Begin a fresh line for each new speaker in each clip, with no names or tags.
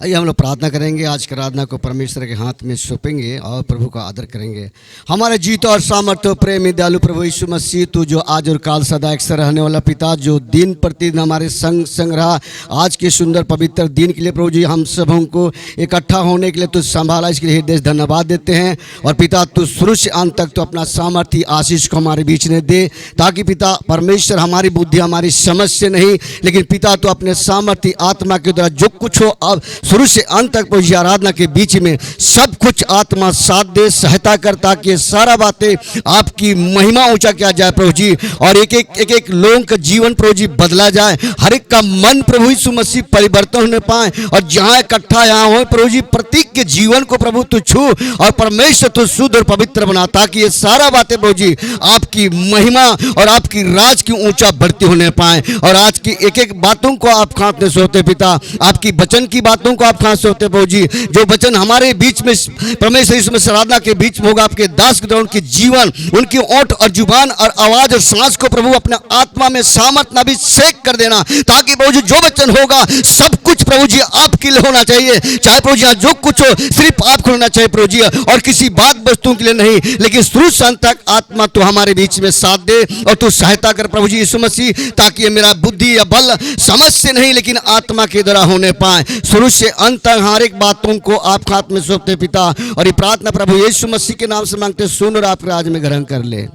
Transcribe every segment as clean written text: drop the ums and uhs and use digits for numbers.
आइए हम लोग प्रार्थना करेंगे। आज की आराधना को परमेश्वर के हाथ में सौंपेंगे और प्रभु का आदर करेंगे। हमारे जीत और सामर्थ्य प्रेमी दयालु प्रभु यीशु मसीह, तू जो आज और काल सदा एक रहने वाला पिता, जो दिन प्रतिदिन हमारे संग रहा, आज के सुंदर पवित्र दिन के लिए प्रभु जी हम सबों को इकट्ठा होने के लिए तू संभाला, इसके लिए हृदय धन्यवाद देते हैं। और पिता तू शुरू से अंत तक तो अपना सामर्थ्य आशीष को हमारे बीच में दे, ताकि पिता परमेश्वर हमारी बुद्धि हमारी समझ से नहीं, लेकिन पिता तो अपने सामर्थ्य आत्मा के द्वारा जो कुछ हो अब शुरू से अंत तक प्रभु जी आराधना के बीच में सब कुछ आत्मा साथ दे, सहायता कर, ताकि सारा बातें आपकी महिमा ऊंचा किया जाए प्रभु जी। और एक एक लोगों का जीवन प्रभु जी बदला जाए, हर एक का मन प्रभु यीशु मसीह परिवर्तन होने पाए। और जहाँ इकट्ठा यहाँ हो प्रभु जी, प्रत्येक के जीवन को प्रभु तू छू और परमेश्वर तू शुद्ध और पवित्र बना, ताकि ये सारा बातें प्रभु जी आपकी महिमा और आपकी राज की ऊंचा बढ़ती होने पाए। और आज की एक एक बातों को आप हाथ में सोते पिता, आपकी वचन की बातों को आप खास होते प्रभु जी, जो वचन हमारे बीच में परमेश्वर यीशु मसीह आराधना के बीच में होगा, आपके दास के द्वारा उनकी जीवन, उनकी ओंठ और जुबान और आवाज और सांस को प्रभु अपने आत्मा में सामर्थ ना भी सेक कर देना, ताकि प्रभु जी जो वचन होगा सब कुछ प्रभु जी आपके लिए होना चाहिए। चाहे प्रभु जी जो कुछ हो सिर्फ आपको होना चाहिए प्रभु जी, और किसी बात वस्तुओं के लिए नहीं, लेकिन शुरू से अंत तक आत्मा तो हमारे बीच में साथ दे और तू सहायता कर प्रभु जी यीशु मसीह, ताकि ये मेरा बुद्धि या बल समझ से नहीं लेकिन आत्मा के द्वारा होने पाए। शुरू से अंत तक हर एक बातों को आप हाथ में सौंपते पिता, और ये प्रार्थना प्रभु यीशु मसीह के नाम से मांगते, सुन और आप राज में ग्रहण कर ले,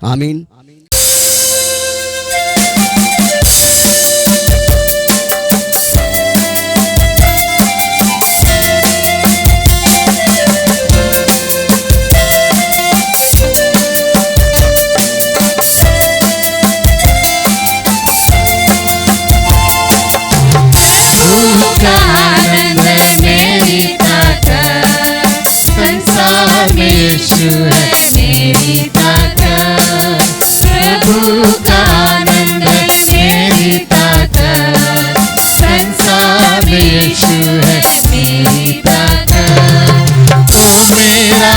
आमीन।
संसार में यीशु है मेरी ताकत, प्रभु का आनंद मेरी ताकत, संसार में यीशु है मेरी ताकत। ओ मेरा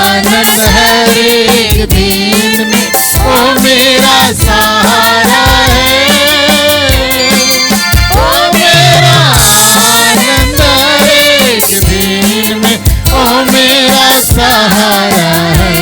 आनंद हर एक दिन में, ओ मेरा सहारा है, ओ मेरा आनंद हर एक दिन में, ओ मेरा सहारा है।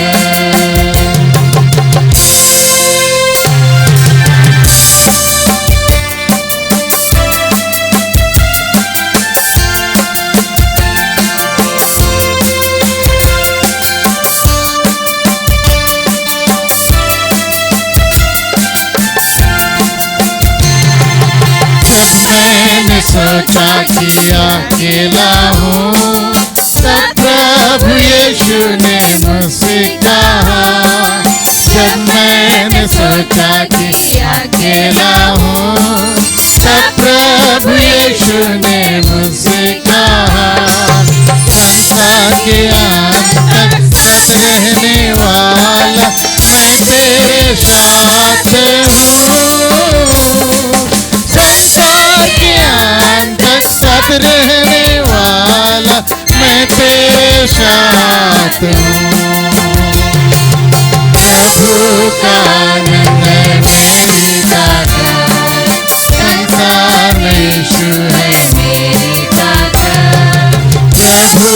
मैंने सोचा कि अकेला हूँ, तब प्रभु यीशु ने मुझसे कहा। जब मैंने सोचा कि अकेला हूँ, तब प्रभु यीशु ने मुझसे कहा, संसार के अंत तक रहने वाला मैं तेरे साथ हूँ, संसार के अंत तक रहने वाला मैं तेरे साथ हूँ। प्रभु का आनंद मेरी ताकत, संसार में यीशु है मेरी ताकत, प्रभु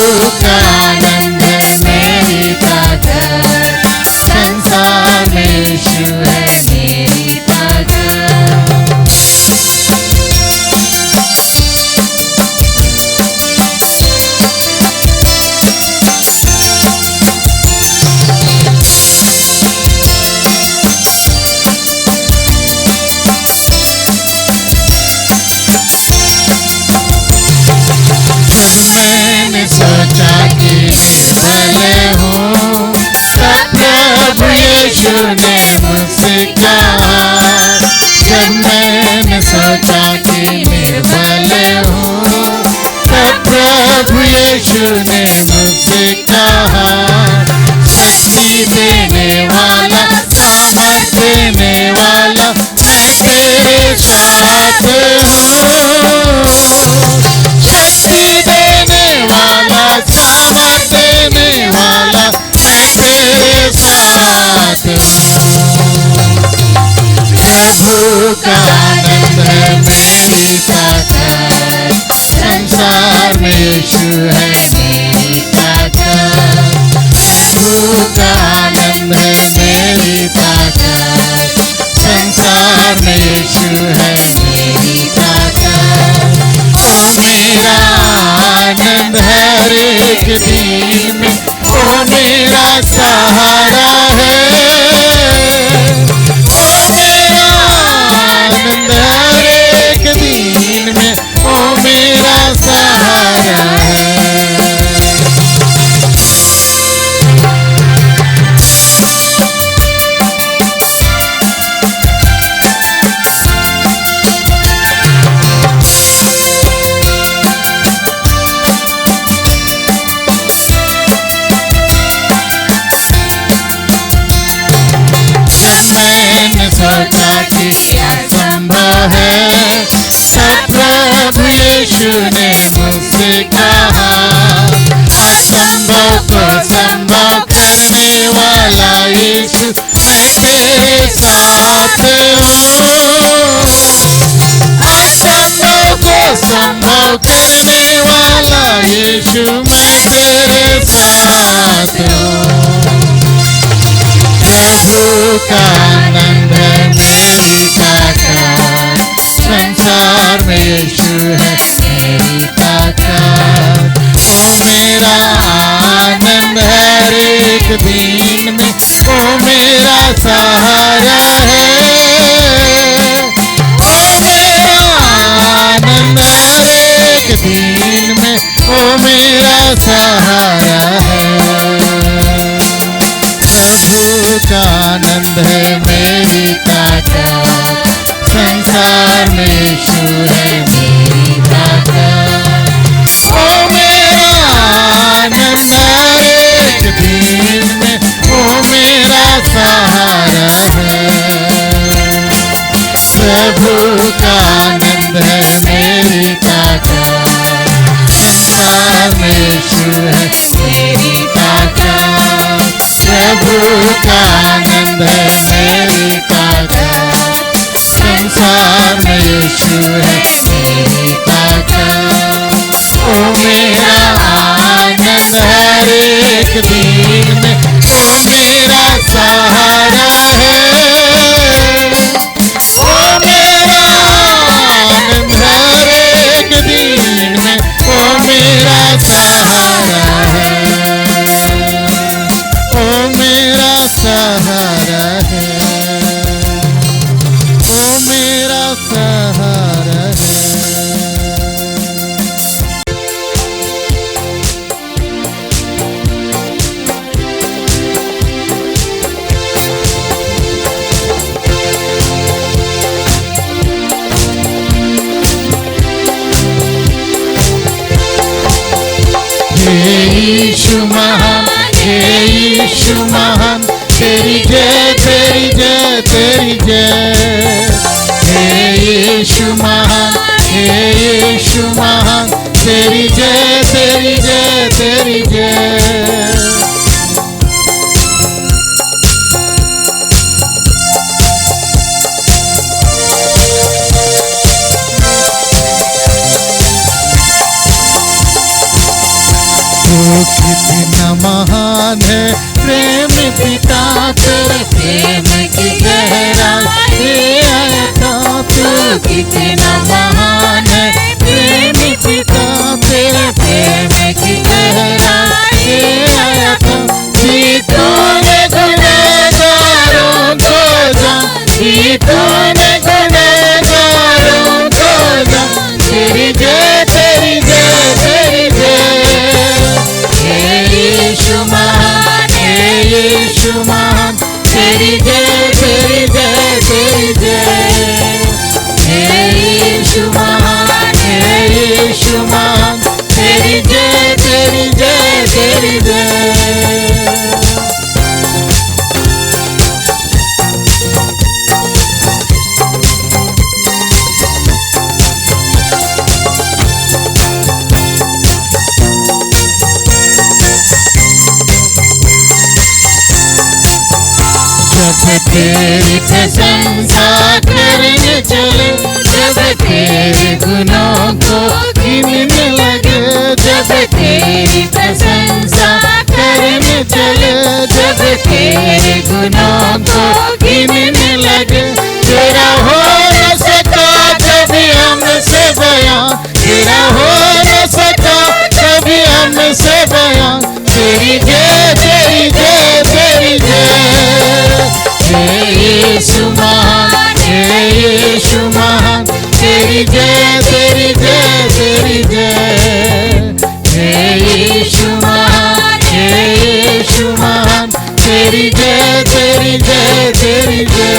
का आनंद मेरी ताकत, संसार में यीशु है मेरी ताकत। मैंने सोचा कि निर्बल हूँ, तब प्रभु यीशु ने मुझसे कहा। जब मैंने सोचा कि निर्बल हूँ, तब प्रभु यीशु ने मुझसे कहा, शक्ति देने वाला, सामर्थ देने वाला मैं तेरे साथ हूँ, शक्ति देने वाला, सामर्थ देने वाला मैं तेरे साथ हूँ। प्रभु का आनंद मेरी ताकत, संसार यीशु है मेरी ताकत, प्रभु का आनंद है मेरी ताकत, संसार में यीशु है मेरी ताकत। ओ मेरा आनंद हर एक दिन में, ओ मेरा सहारा है, ओ मेरा आनंद हर एक दिन में, ओ मेरा सहारा है। मैंने सोचा कि असंभव है, तब प्रभु यीशु ने मुझसे कहा, असंभव को संभव करने वाला यीशु मैं तेरे साथ हूँ। असंभव को संभव करने वाला यीशु मैं तेरे साथ हूँ। प्रभु का आनंद है मेरी ताकत, संसार में यीशु है मेरी ताकत। ओ मेरा आनंद हर एक दिन में, ओ मेरा सहारा है, ओ मेरा आनंद हर एक दिन में, ओ मेरा सहारा है। प्रभु का आनंद है मेरी ताकत, संसार में यीशु है मेरी ताकत। ओ मेरा आनंद हर एक दिन में, ओ मेरा सहारा है। प्रभु का आनंद है मेरी ताकत, संसार में यीशु है मेरी ताकत। प्रभु का आनंद है मेरी ताकत, संसार में यीशु है मेरी ताकत। ओ मेरा आनंद हर एक दिन में, ओ मेरा सहारा है, ओ मेरा आनंद हर एक दिन में, ओ मेरा सहारा है, ओ मेरा सहारा है, ओ मेरा सहारा है। यीशु महान, यीशु महान, तेरी जय तेरी जय तेरी जय। यीशु महान, यीशु महान, तेरी जय तेरी जय तेरी जय। तू कितना महान है प्रेम पिता, तेरे प्रेम की गहराई अयथा। तू कितना महान है प्रेम पिता, तेरे प्रेम की गहराई अयथा। तूने गुनहगारों को जान, तूने गुनहगारों को जान, तेरी जय तेरी जय तेरी जय। यीशु महान, यीशु महान, तेरी जय तेरी जय तेरी जय। यीशु महान, यीशु महान, तेरी जय तेरी जय तेरी जय। जब तेरी प्रशंसा करने चले, जब तेरे गुनों को गिनने लगे, जब गुनों को गिनने लगे। तेरा हो न सका कभी हमसे बयां, तेरा हो न सका कभी हमसे बयां। तेरी जय तेरी जय तेरी जय, जय यीशु महान, जय यीशु महान। तेरी जय तेरी जय तेरी जय, जय यीशु महान, जय यीशु महान। तेरी जय तेरी जय तेरी जय।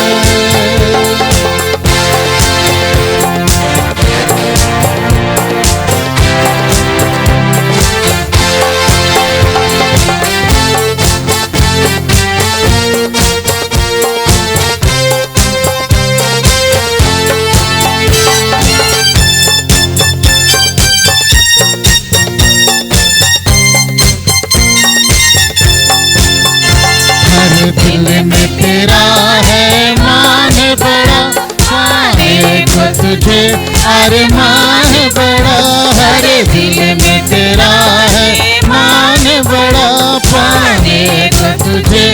दिल में तेरा है मान बड़ा, पाने को तुझे अरमान बड़ा। हर दिल में तेरा है मान बड़ा, पाने को तुझे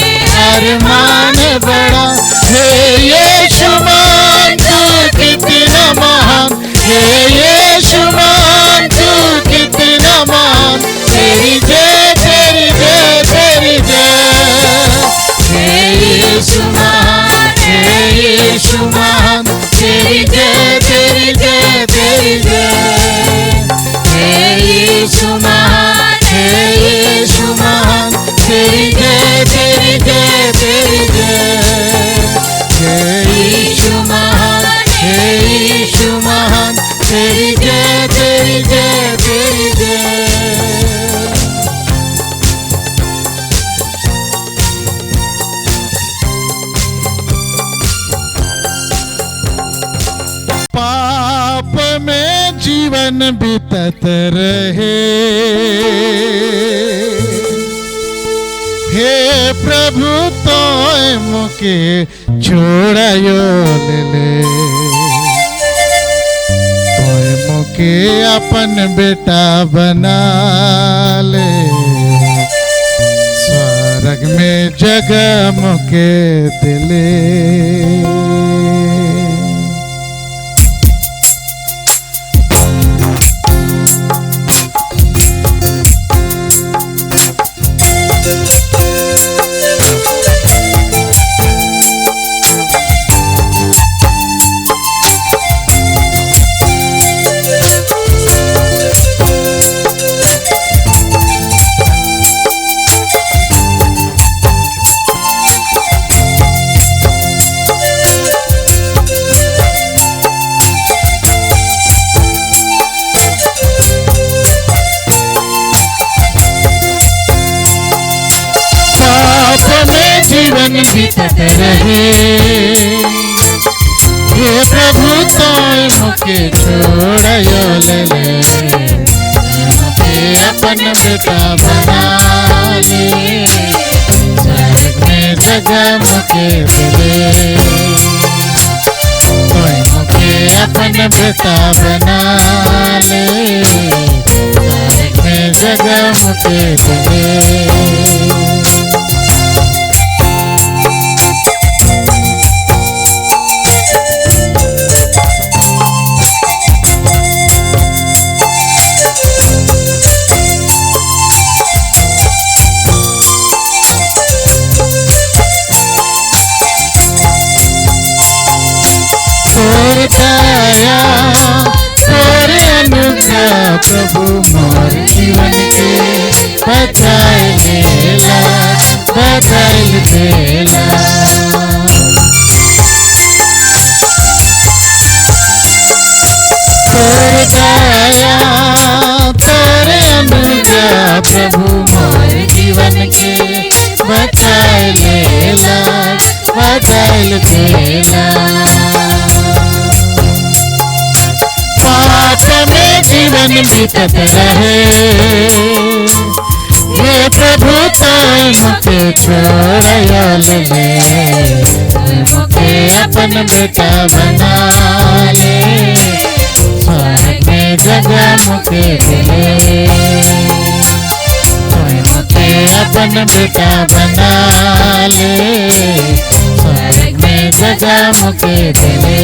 अरमान बड़ा। हे यीशु महान तू कितना महान, हे यीशु महान तू कितना महान। तेरी जय तेरी जय तेरी जय, यीशु महान, यीशु महान। तेरी जय तेरी जय तेरी जय, यीशु महान, यीशु महान। तेरी जय तेरी जय तेरी जय, यीशु महान, यीशु महान। तेरी जय तेरी जय तेरी जय। पाप में जीवन बीतत रहे, हे प्रभु तो मुके छोड़ायो ले, तोय मुके अपन बेटा बना ले। स्वर्ग में जगह मुके दिले। जीवन बीतत रहे, हे प्रभु तो मुके छोड़यो ले, मुके अपन बेटा बना ले। स्वर्ग में जगह मुके दिले, तो मुके अपन बेटा बना ले। स्वर्ग में जगह मुके दिले। प्रभु मोर जीवन के बचाए लेला, बचाए लेला। तोर दया तोरे अनुग्रह प्रभु मोर जीवन के बचाए लेला, बचाए लेला। पाप में जीवन बीतत रहे, हे प्रभु तो मुके छोड़यो ले, मुके अपन बेटा बना ले। स्वर्ग में जगह मुके दिले, मुके अपन अपन बेटा बना ले, स्वर्ग में जगह मुझे दे ले।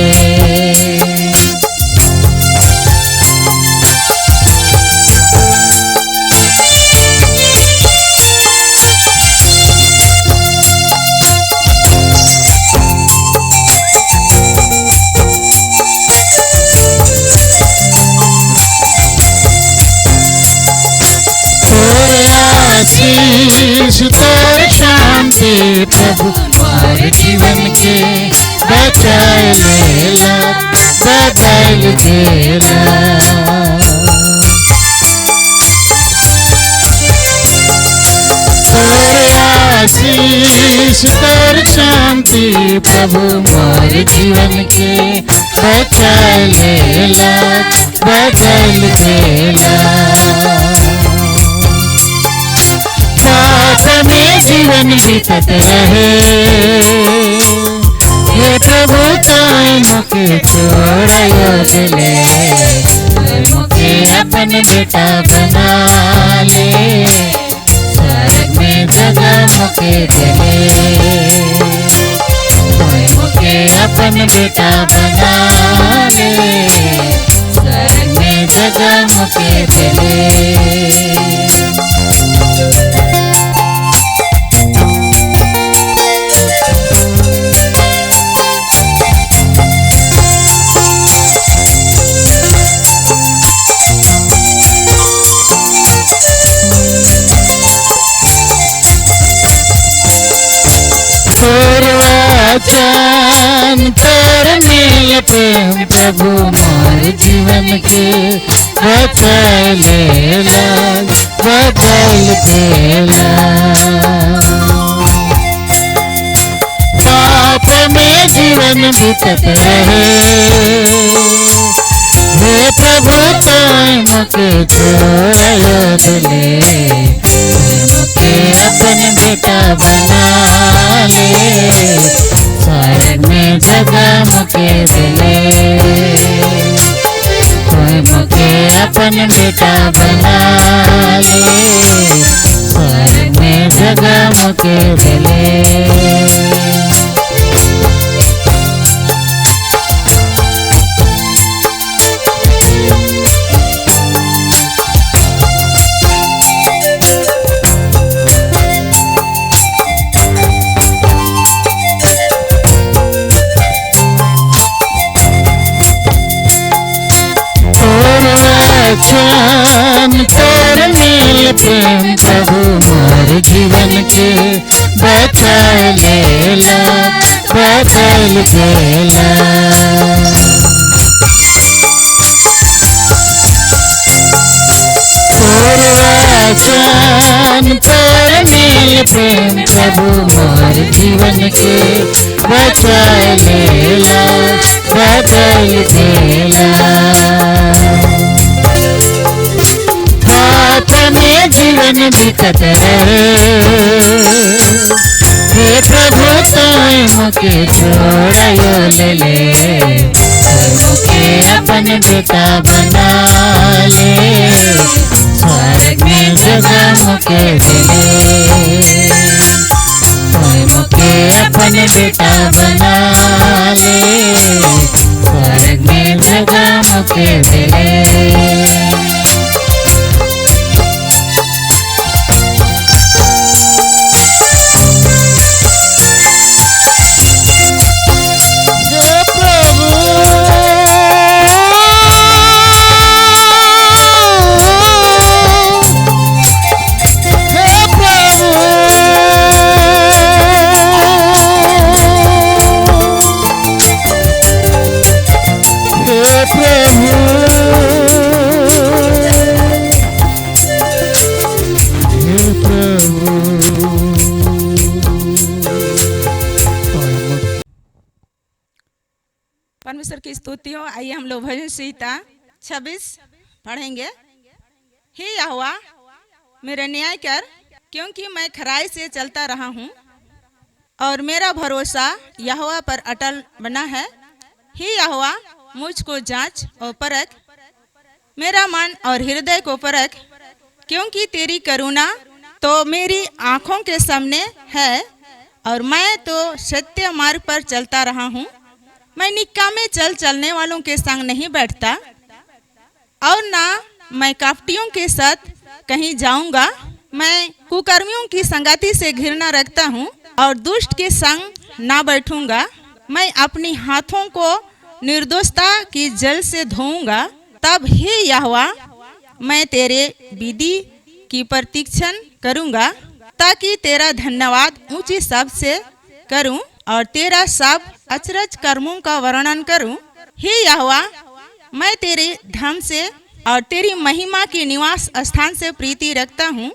आशीष तोर शांति प्रभु हमारे जीवन के बचाए लेला, बदल देला। तोर आशीष तोर शांति प्रभु हमारे जीवन के बचाए लेला, बदल देला। पाप में जीवन बीतत रहे, हे प्रभु ताई मुके छोड़यो दिले, मुके अपन बेटा बना ले, स्वर्ग में जगह मुके दिले। मुके अपन बेटा बना ले, स्वर्ग में जगह मुके दिले। वचन तोर मिल प्रेम प्रभु मोर जीवन के बचाए लेला, बदल देला। पाप में जीवन बीतत रहे, हे प्रभु ताई मुके छोड़यो दिले, मुके अपन बेटा बना ले, स्वर्ग में जगह मुके दिले। मुके अपन बेटा बना ले, स्वर्ग में जगह मुके दिले। वचन तोर मिल प्रेम प्रभु मोर जीवन के बचाए लेला, बदल देला। वचन तोर मिल प्रेम प्रभु मोर जीवन के बचाए लेला, बदल देला। पाप में जीवन बीतत रहे, हे प्रभु ताई मुके छोड़यो ले, मुके अपन बेटा बना ले, स्वर्ग में जगह मुके दिले। मुके अपन बेटा बना ले, स्वर्ग में जगह मुके दिले।
परमेश्वर की स्तुति हो। आइए हम लोग भजन संहिता 26 पढ़ेंगे। हे यहोवा मेरा न्याय कर, क्योंकि मैं खराई से चलता रहा हूँ और मेरा भरोसा यहोवा पर अटल बना है। हे यहोवा मुझको जांच और परख, मेरा मन और हृदय को परख, क्योंकि तेरी करुणा तो मेरी आंखों के सामने है और मैं तो सत्य मार्ग पर चलता रहा हूँ। मैं निकामे चलने वालों के संग नहीं बैठता और ना मैं कपटियों के साथ कहीं जाऊंगा। मैं कुकर्मियों की संगति से घृणा रखता हूँ और दुष्ट के संग ना बैठूंगा। मैं अपनी हाथों को निर्दोषता की जल से धोऊंगा। तब हे यहोवा मैं तेरे विधि की प्रतीक्षा करूंगा, ताकि तेरा धन्यवाद ऊंची शब्द से करूं और तेरा सब अचरज कर्मों का वर्णन करूं। हे यहोवा मैं तेरे धाम से और तेरी महिमा के निवास स्थान से प्रीति रखता हूँ।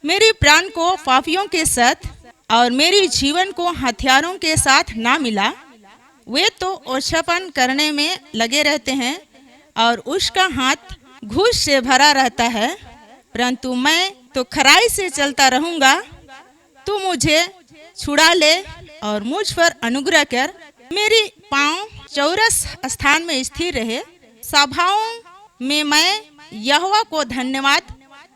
मेरे प्राण को पापियों के साथ और मेरी जीवन को हथियारों के साथ ना मिला। वे तो ओछापन करने में लगे रहते हैं और उसका हाथ घूस से भरा रहता है, परंतु मैं तो खराई से चलता रहूंगा। तू मुझे छुड़ा ले और मुझ पर अनुग्रह कर। मेरी पांव चौरस स्थान में स्थिर रहे। सभाओं में मैं यहोवा को धन्यवाद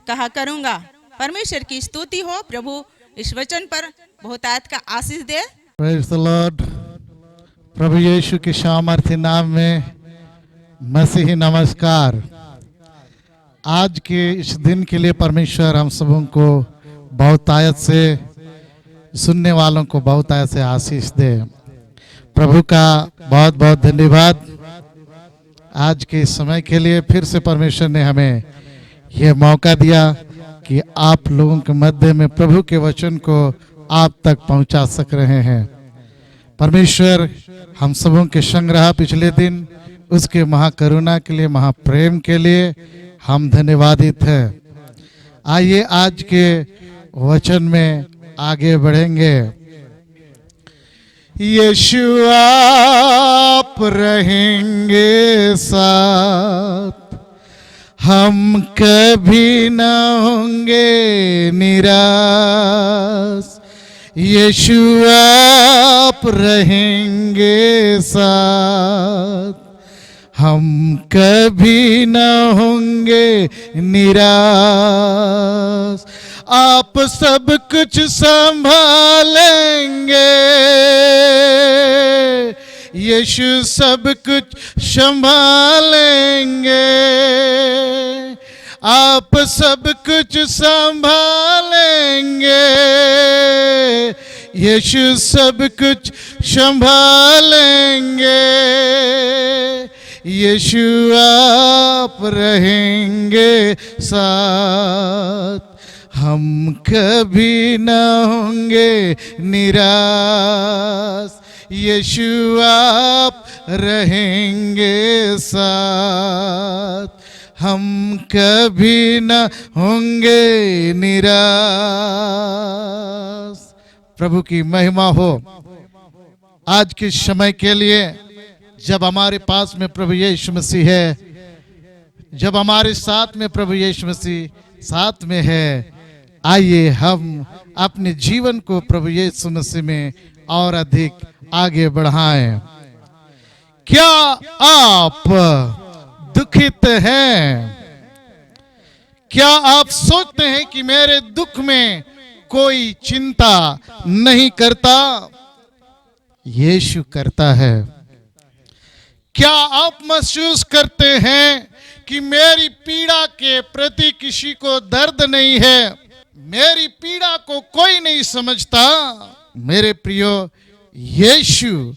कहा करूंगा। परमेश्वर की स्तुति हो। प्रभु इस वचन पर बहुतायत का आशीष दे।
Praise the lord. प्रभु यीशु के सामर्थ्य नाम में मसीही नमस्कार। आज के इस दिन के लिए परमेश्वर हम सबों को बहुतायत से, सुनने वालों को बहुतायत से आशीष दे। प्रभु का बहुत बहुत धन्यवाद आज के समय के लिए। फिर से परमेश्वर ने हमें यह मौका दिया कि आप लोगों के मध्य में प्रभु के वचन को आप तक पहुंचा सक रहे हैं। परमेश्वर हम सबों के संग रहा पिछले दिन, उसके महाकरुणा के लिए, महाप्रेम के लिए हम धन्यवादित हैं। आइए आज के वचन में आगे बढ़ेंगे। यीशु आप रहेंगे साथ, हम कभी न होंगे निराश। यीशु आप रहेंगे साथ, हम कभी न होंगे निराश। आप सब कुछ संभालेंगे, यीशु सब कुछ संभालेंगे। आप सब कुछ संभालेंगे, यीशु सब कुछ संभालेंगे। यीशु आप रहेंगे साथ, हम कभी न होंगे निराश। यीशु आप रहेंगे साथ, हम कभी न होंगे निराश। प्रभु की महिमा हो। आज के समय के लिए जब हमारे पास में प्रभु यीशु मसीह है, जब हमारे साथ में प्रभु यीशु मसीह साथ में है, आइए हम अपने जीवन को प्रभु यीशु मसीह में और अधिक आगे बढ़ाएं। क्या आप दुखित हैं? क्या आप सोचते हैं कि मेरे दुख में कोई चिंता नहीं करता? यीशु करता है। क्या आप महसूस करते हैं कि मेरी पीड़ा के प्रति किसी को दर्द नहीं है? मेरी पीड़ा को कोई नहीं समझता। मेरे प्रियो, यीशु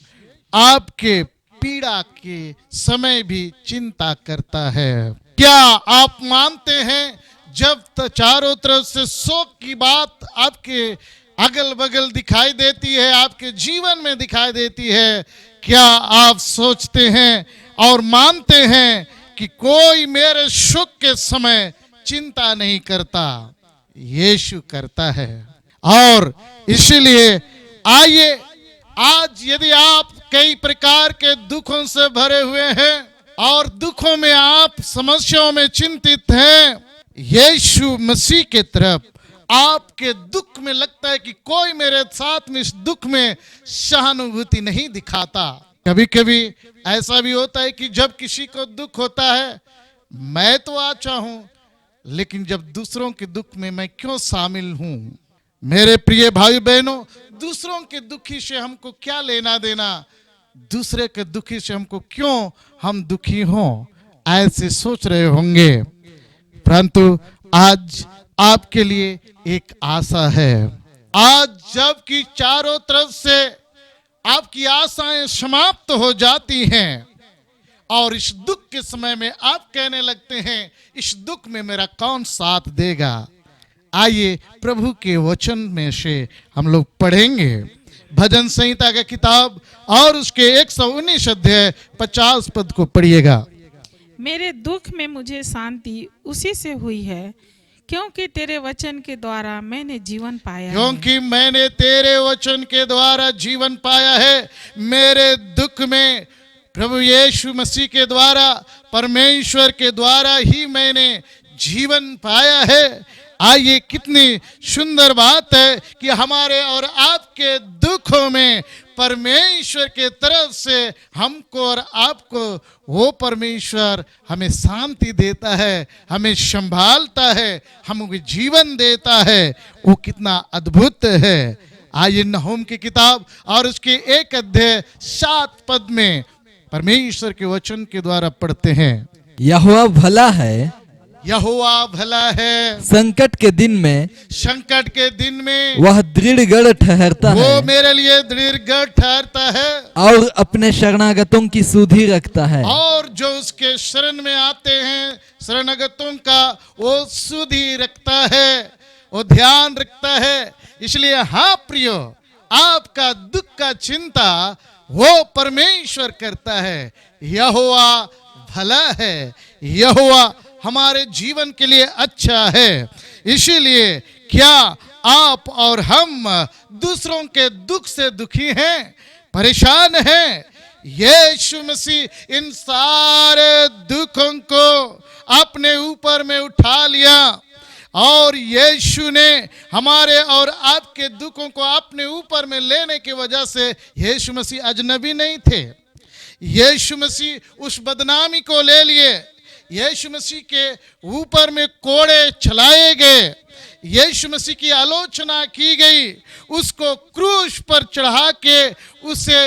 आपके पीड़ा के समय भी चिंता करता है। क्या आप मानते हैं जब चारों तरफ से शोक की बात आपके अगल बगल दिखाई देती है, आपके जीवन में दिखाई देती है, क्या आप सोचते हैं और मानते हैं कि कोई मेरे सुख के समय चिंता नहीं करता? यीशु करता है। और इसलिए आइए आज, यदि आप कई प्रकार के दुखों से भरे हुए हैं और दुखों में आप समस्याओं में चिंतित हैं, यीशु मसीह के तरफ आपके दुख में लगता है कि कोई मेरे साथ में इस दुख में सहानुभूति नहीं दिखाता। कभी कभी ऐसा भी होता है कि जब किसी को दुख होता है, मैं तो अच्छा हूं, लेकिन जब दूसरों के दुख में मैं क्यों शामिल हूं? मेरे प्रिय भाई बहनों, दूसरों के दुखी से हमको क्या लेना देना? दूसरे के दुखी से हमको क्यों हम दुखी हों? ऐसे सोच रहे होंगे, परंतु आज आपके लिए एक आशा है। आज जबकि चारों तरफ से आपकी आशाएं समाप्त हो जाती हैं और इस दुख के समय में आप कहने लगते हैं, इस दुख में मेरा कौन साथ देगा? आइए प्रभु के वचन में से हम लोग पढ़ेंगे भजन संहिता का किताब और उसके 119 अध्याय 50 पद को पढ़िएगा।
मेरे दुख में मुझे शांति उसी से हुई है, क्योंकि तेरे वचन के द्वारा मैंने जीवन पाया है।
क्योंकि मैंने तेरे वचन के द्वारा जीवन पाया है। मेरे दुख में प्रभु यीशु मसीह के द्वारा, परमेश्वर के द्वारा ही मैंने जीवन पाया है। आइए, कितनी सुंदर बात है कि हमारे और आपके दुखों में परमेश्वर के तरफ से हमको और आपको वो परमेश्वर हमें शांति देता है, हमें संभालता है, हमें जीवन देता है। वो कितना अद्भुत है। आइए नहूम की किताब और उसके 1 अध्याय 7 पद में परमेश्वर के वचन के द्वारा पढ़ते हैं।
यहोवा भला है,
यहोवा भला है,
संकट के दिन में
संकट के दिन में
वह दृढ़ गढ़ ठहरता
वो
है
मेरे लिए दृढ़ गढ़ ठहरता है
और अपने शरणागतों की सुधि रखता है।
और जो उसके शरण में आते हैं शरणागतों का वो सुधि रखता है, वो ध्यान रखता है। इसलिए हाँ प्रियो, आपका दुख का चिंता वो परमेश्वर करता है। यहोवा भला है, यहोवा हमारे जीवन के लिए अच्छा है। इसीलिए क्या आप और हम दूसरों के दुख से दुखी हैं, परेशान हैं? यीशु मसीह इन सारे दुखों को अपने ऊपर में उठा लिया और यीशु ने हमारे और आपके दुखों को अपने ऊपर में लेने की वजह से यीशु मसीह अजनबी नहीं थे। यीशु मसीह उस बदनामी को ले लिए। यीशु मसीह के ऊपर में कोड़े चलाए गए, यीशु मसीह की आलोचना की गई, उसको क्रूस पर चढ़ा के उसे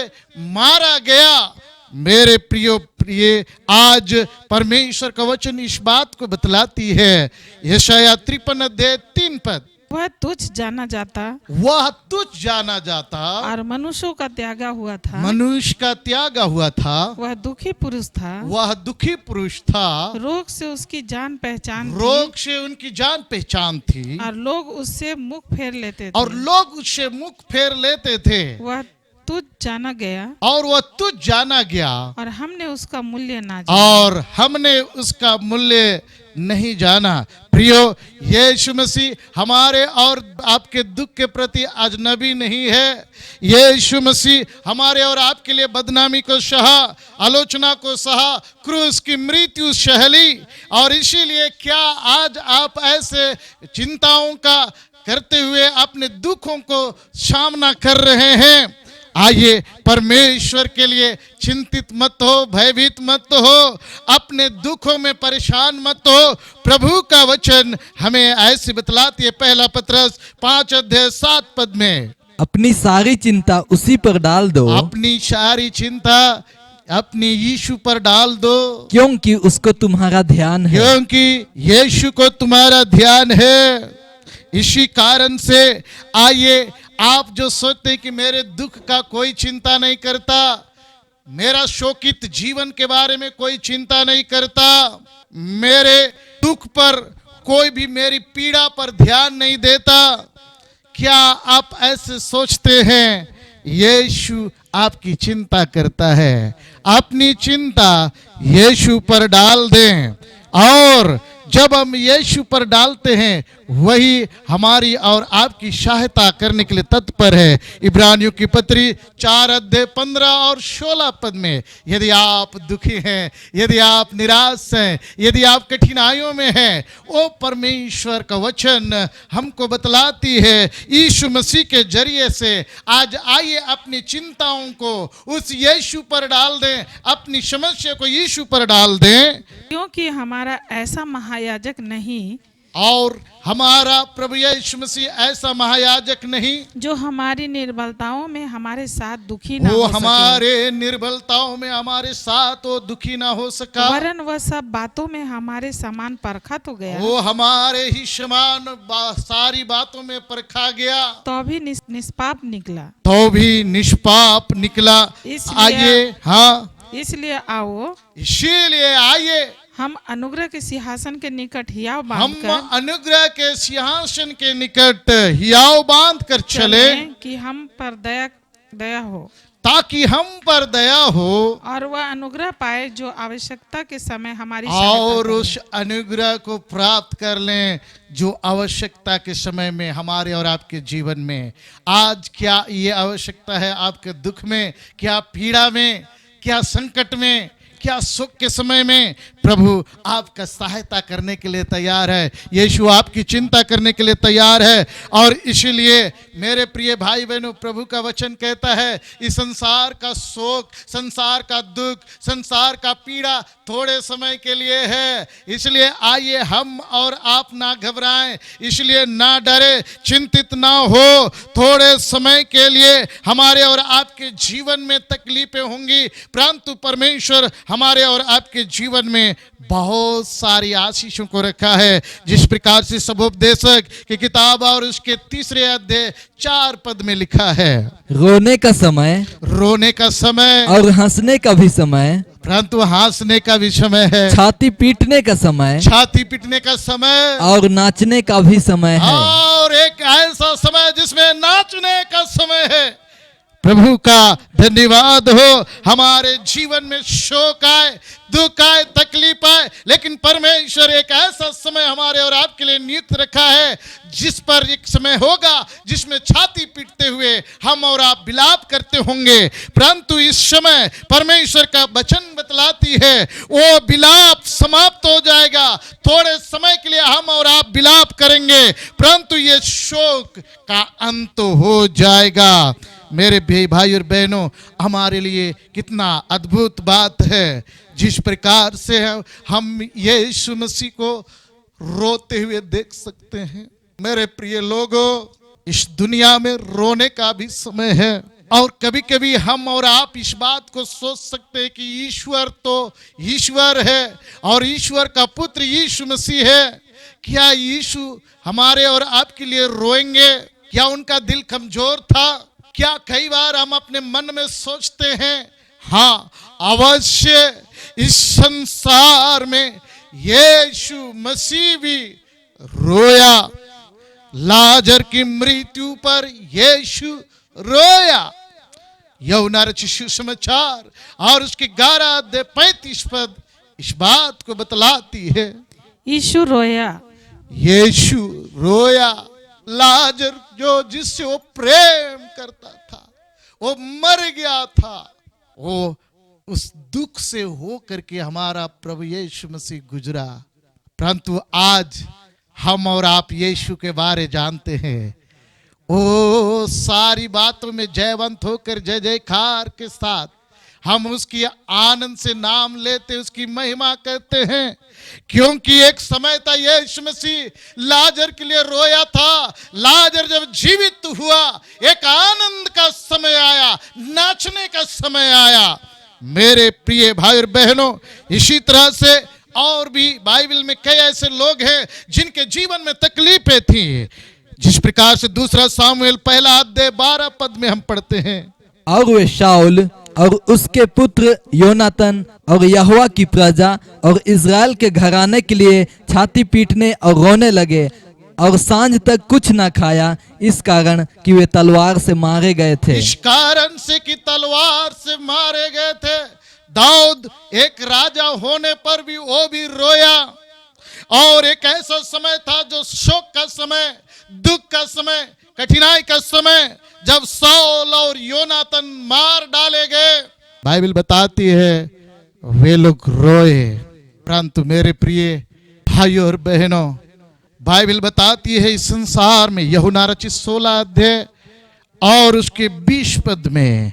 मारा गया। मेरे प्रियो प्रिय, आज परमेश्वर का वचन इस बात को बतलाती है। यशाया 53 अध्याय 3 पद,
वह तुच्छ जाना जाता,
वह तुच्छ जाना जाता
और मनुष्यों का त्यागा हुआ था।
मनुष्य का त्यागा हुआ था,
वह दुखी पुरुष था,
वह दुखी पुरुष था,
रोग से उसकी जान पहचान थी,
रोग से उनकी जान पहचान थी
और लोग उससे मुख फेर लेते थे।
और लोग उससे मुख फेर लेते थे।
वह तुच्छ जाना गया
और वह तुच्छ जाना गया
और हमने उसका मूल्य ना जाना।
और हमने उसका मूल्य नहीं जाना। प्रियो, यीशु मसीह हमारे और आपके दुख के प्रति अजनबी नहीं है। यीशु मसीह हमारे और आपके लिए बदनामी को सहा, आलोचना को सहा, क्रूस की मृत्यु सहली। और इसीलिए क्या आज आप ऐसे चिंताओं का करते हुए अपने दुखों को सामना कर रहे हैं? आइए, परमेश्वर के लिए चिंतित मत हो, भयभीत मत हो, अपने दुखों में परेशान मत हो। प्रभु का वचन हमें ऐसे बतलाती है। 1 पतरस 5 अध्याय 7 पद में,
अपनी सारी चिंता उसी पर डाल दो,
अपनी सारी चिंता अपनी यीशु पर डाल दो,
क्योंकि उसको तुम्हारा ध्यान है।
क्योंकि यीशु को तुम्हारा ध्यान है। इसी कारण से आइए, आप जो सोचते हैं कि मेरे दुख का कोई चिंता नहीं करता, मेरा शोकित जीवन के बारे में कोई चिंता नहीं करता, मेरे दुख पर कोई भी मेरी पीड़ा पर ध्यान नहीं देता, क्या आप ऐसे सोचते हैं? यीशु आपकी चिंता करता है। अपनी चिंता यीशु पर डाल दें और जब हम यीशु पर डालते हैं वही हमारी और आपकी सहायता करने के लिए तत्पर है। इब्रानियों की पत्री 4 अध्याय 15 और 16 पद में, यदि आप दुखी हैं, यदि आप निराश हैं, यदि आप कठिनाइयों में हैं, वो परमेश्वर का वचन हमको बतलाती है यीशु मसीह के जरिए से। आज आइए अपनी चिंताओं को उस यीशु पर डाल दें, अपनी समस्या को यीशु पर डाल दें,
क्योंकि हमारा ऐसा महायाजक नहीं
और हमारा प्रभु यीशु मसीह ऐसा महायाजक नहीं
जो हमारी निर्बलताओं में हमारे साथ दुखी ना
वो
हो सके,
हमारे निर्बलताओं में हमारे साथ वो दुखी ना हो सका,
वरन वह सब बातों में हमारे समान परखा तो गया,
वो हमारे ही समान सारी बातों में परखा गया,
तो भी निष्पाप निकला।
तो भी निष्पाप निकला। आइए, हाँ,
इसलिए आओ
इसीलिए आइए
हम अनुग्रह के सिंहासन के निकट हियाव
हम
बांधकर
अनुग्रह के सिंहासन के निकट हियाव बांध कर चले
कि हम पर दया हो,
ताकि हम पर दया हो
और वह अनुग्रह पाए जो आवश्यकता के समय हमारी
और
सहायता
उस अनुग्रह को प्राप्त कर लें जो आवश्यकता के समय में हमारे और आपके जीवन में। आज क्या ये आवश्यकता है आपके दुख में, क्या पीड़ा में, क्या संकट में, क्या सुख के समय में प्रभु आपका सहायता करने के लिए तैयार है। यीशु आपकी चिंता करने के लिए तैयार है। और इसलिए मेरे प्रिय भाई बहनों, प्रभु का वचन कहता है इस संसार का शोक, संसार का दुख, संसार का पीड़ा थोड़े समय के लिए है। इसलिए आइए हम और आप ना घबराएं, इसलिए ना डरे, चिंतित ना हो। थोड़े समय के लिए हमारे और आपके जीवन में तकलीफें होंगी, परंतु परमेश्वर हमारे और आपके जीवन में बहुत सारी आशीषों को रखा है। जिस प्रकार से सबोपदेशक की किताब और उसके 3 अध्याय 4 पद में लिखा है,
रोने का समय
रोने का समय
और हंसने का भी समय,
परंतु हंसने का भी समय है,
छाती पीटने का समय
छाती पीटने का समय
और नाचने का भी समय है।
और एक ऐसा समय जिसमें नाचने का समय है। प्रभु का धन्यवाद हो। हमारे जीवन में शोक आए, दुख आए, तकलीफ आए, लेकिन परमेश्वर एक ऐसा समय हमारे और आपके लिए नियुक्त रखा है जिस पर एक समय होगा जिसमें छाती पीटते हुए हम और आप विलाप करते होंगे। परंतु इस समय परमेश्वर का वचन बतलाती है वो विलाप समाप्त हो जाएगा। थोड़े समय के लिए हम और आप विलाप करेंगे, परंतु ये शोक का अंत हो जाएगा। मेरे भाई और बहनों, हमारे लिए कितना अद्भुत बात है जिस प्रकार से हम यीशु मसीह को रोते हुए देख सकते हैं। मेरे प्रिय लोगों, इस दुनिया में रोने का भी समय है और कभी कभी हम और आप इस बात को सोच सकते हैं कि ईश्वर तो ईश्वर है और ईश्वर का पुत्र यीशु मसीह है। क्या यीशु हमारे और आपके लिए रोएंगे? क्या उनका दिल कमजोर था? क्या कई बार हम अपने मन में सोचते हैं, हाँ अवश्य इस संसार में यीशु मसीह भी रोया। लाजर की मृत्यु पर यीशु रोया। यूहन्ना रचित सुसमाचार और उसके 11 अध्याय 35 पद इस बात को बतलाती है।
यीशु रोया,
यीशु रोया। लाजर जो जिससे वो प्रेम करता था वो मर गया था। वो उस दुख से हो करके हमारा प्रभु यीशु मसीह गुजरा। परंतु आज हम और आप यीशु के बारे जानते हैं। ओ सारी बातों में जयवंत होकर जय जयकार के साथ हम उसकी आनंद से नाम लेते, उसकी महिमा करते हैं। क्योंकि एक समय था यीशु मसीह लाजर के लिए रोया था। लाजर जब जीवित हुआ एक आनंद का समय आया, नाचने का समय आया। मेरे प्रिय भाई और बहनों, इसी तरह से और भी बाइबल में कई ऐसे लोग हैं जिनके जीवन में तकलीफें थी। जिस प्रकार से 2 सामुएल 1 अध्याय 12 पद में हम पढ़ते हैं,
और वे शाऊल और उसके पुत्र योनातन और यहोवा की प्रजा और इज़राइल के घराने के लिए छाती पीटने और रोने लगे और सांझ तक कुछ न खाया, इस कारण कि वे तलवार से मारे गए थे।
इस कारण से कि तलवार से मारे गए थे। दाऊद एक राजा होने पर भी वो भी रोया। और एक ऐसा समय था जो शोक का समय, दुख का समय, कठिनाई का समय, जब साउल और योनातन मार डाले गए। बाइबल बताती है वे लोग रोए। परंतु मेरे प्रिय भाइयों और बहनों, बाइबल बताती है इस संसार में यूहन्ना रचित 16 अध्याय और उसके 20 पद में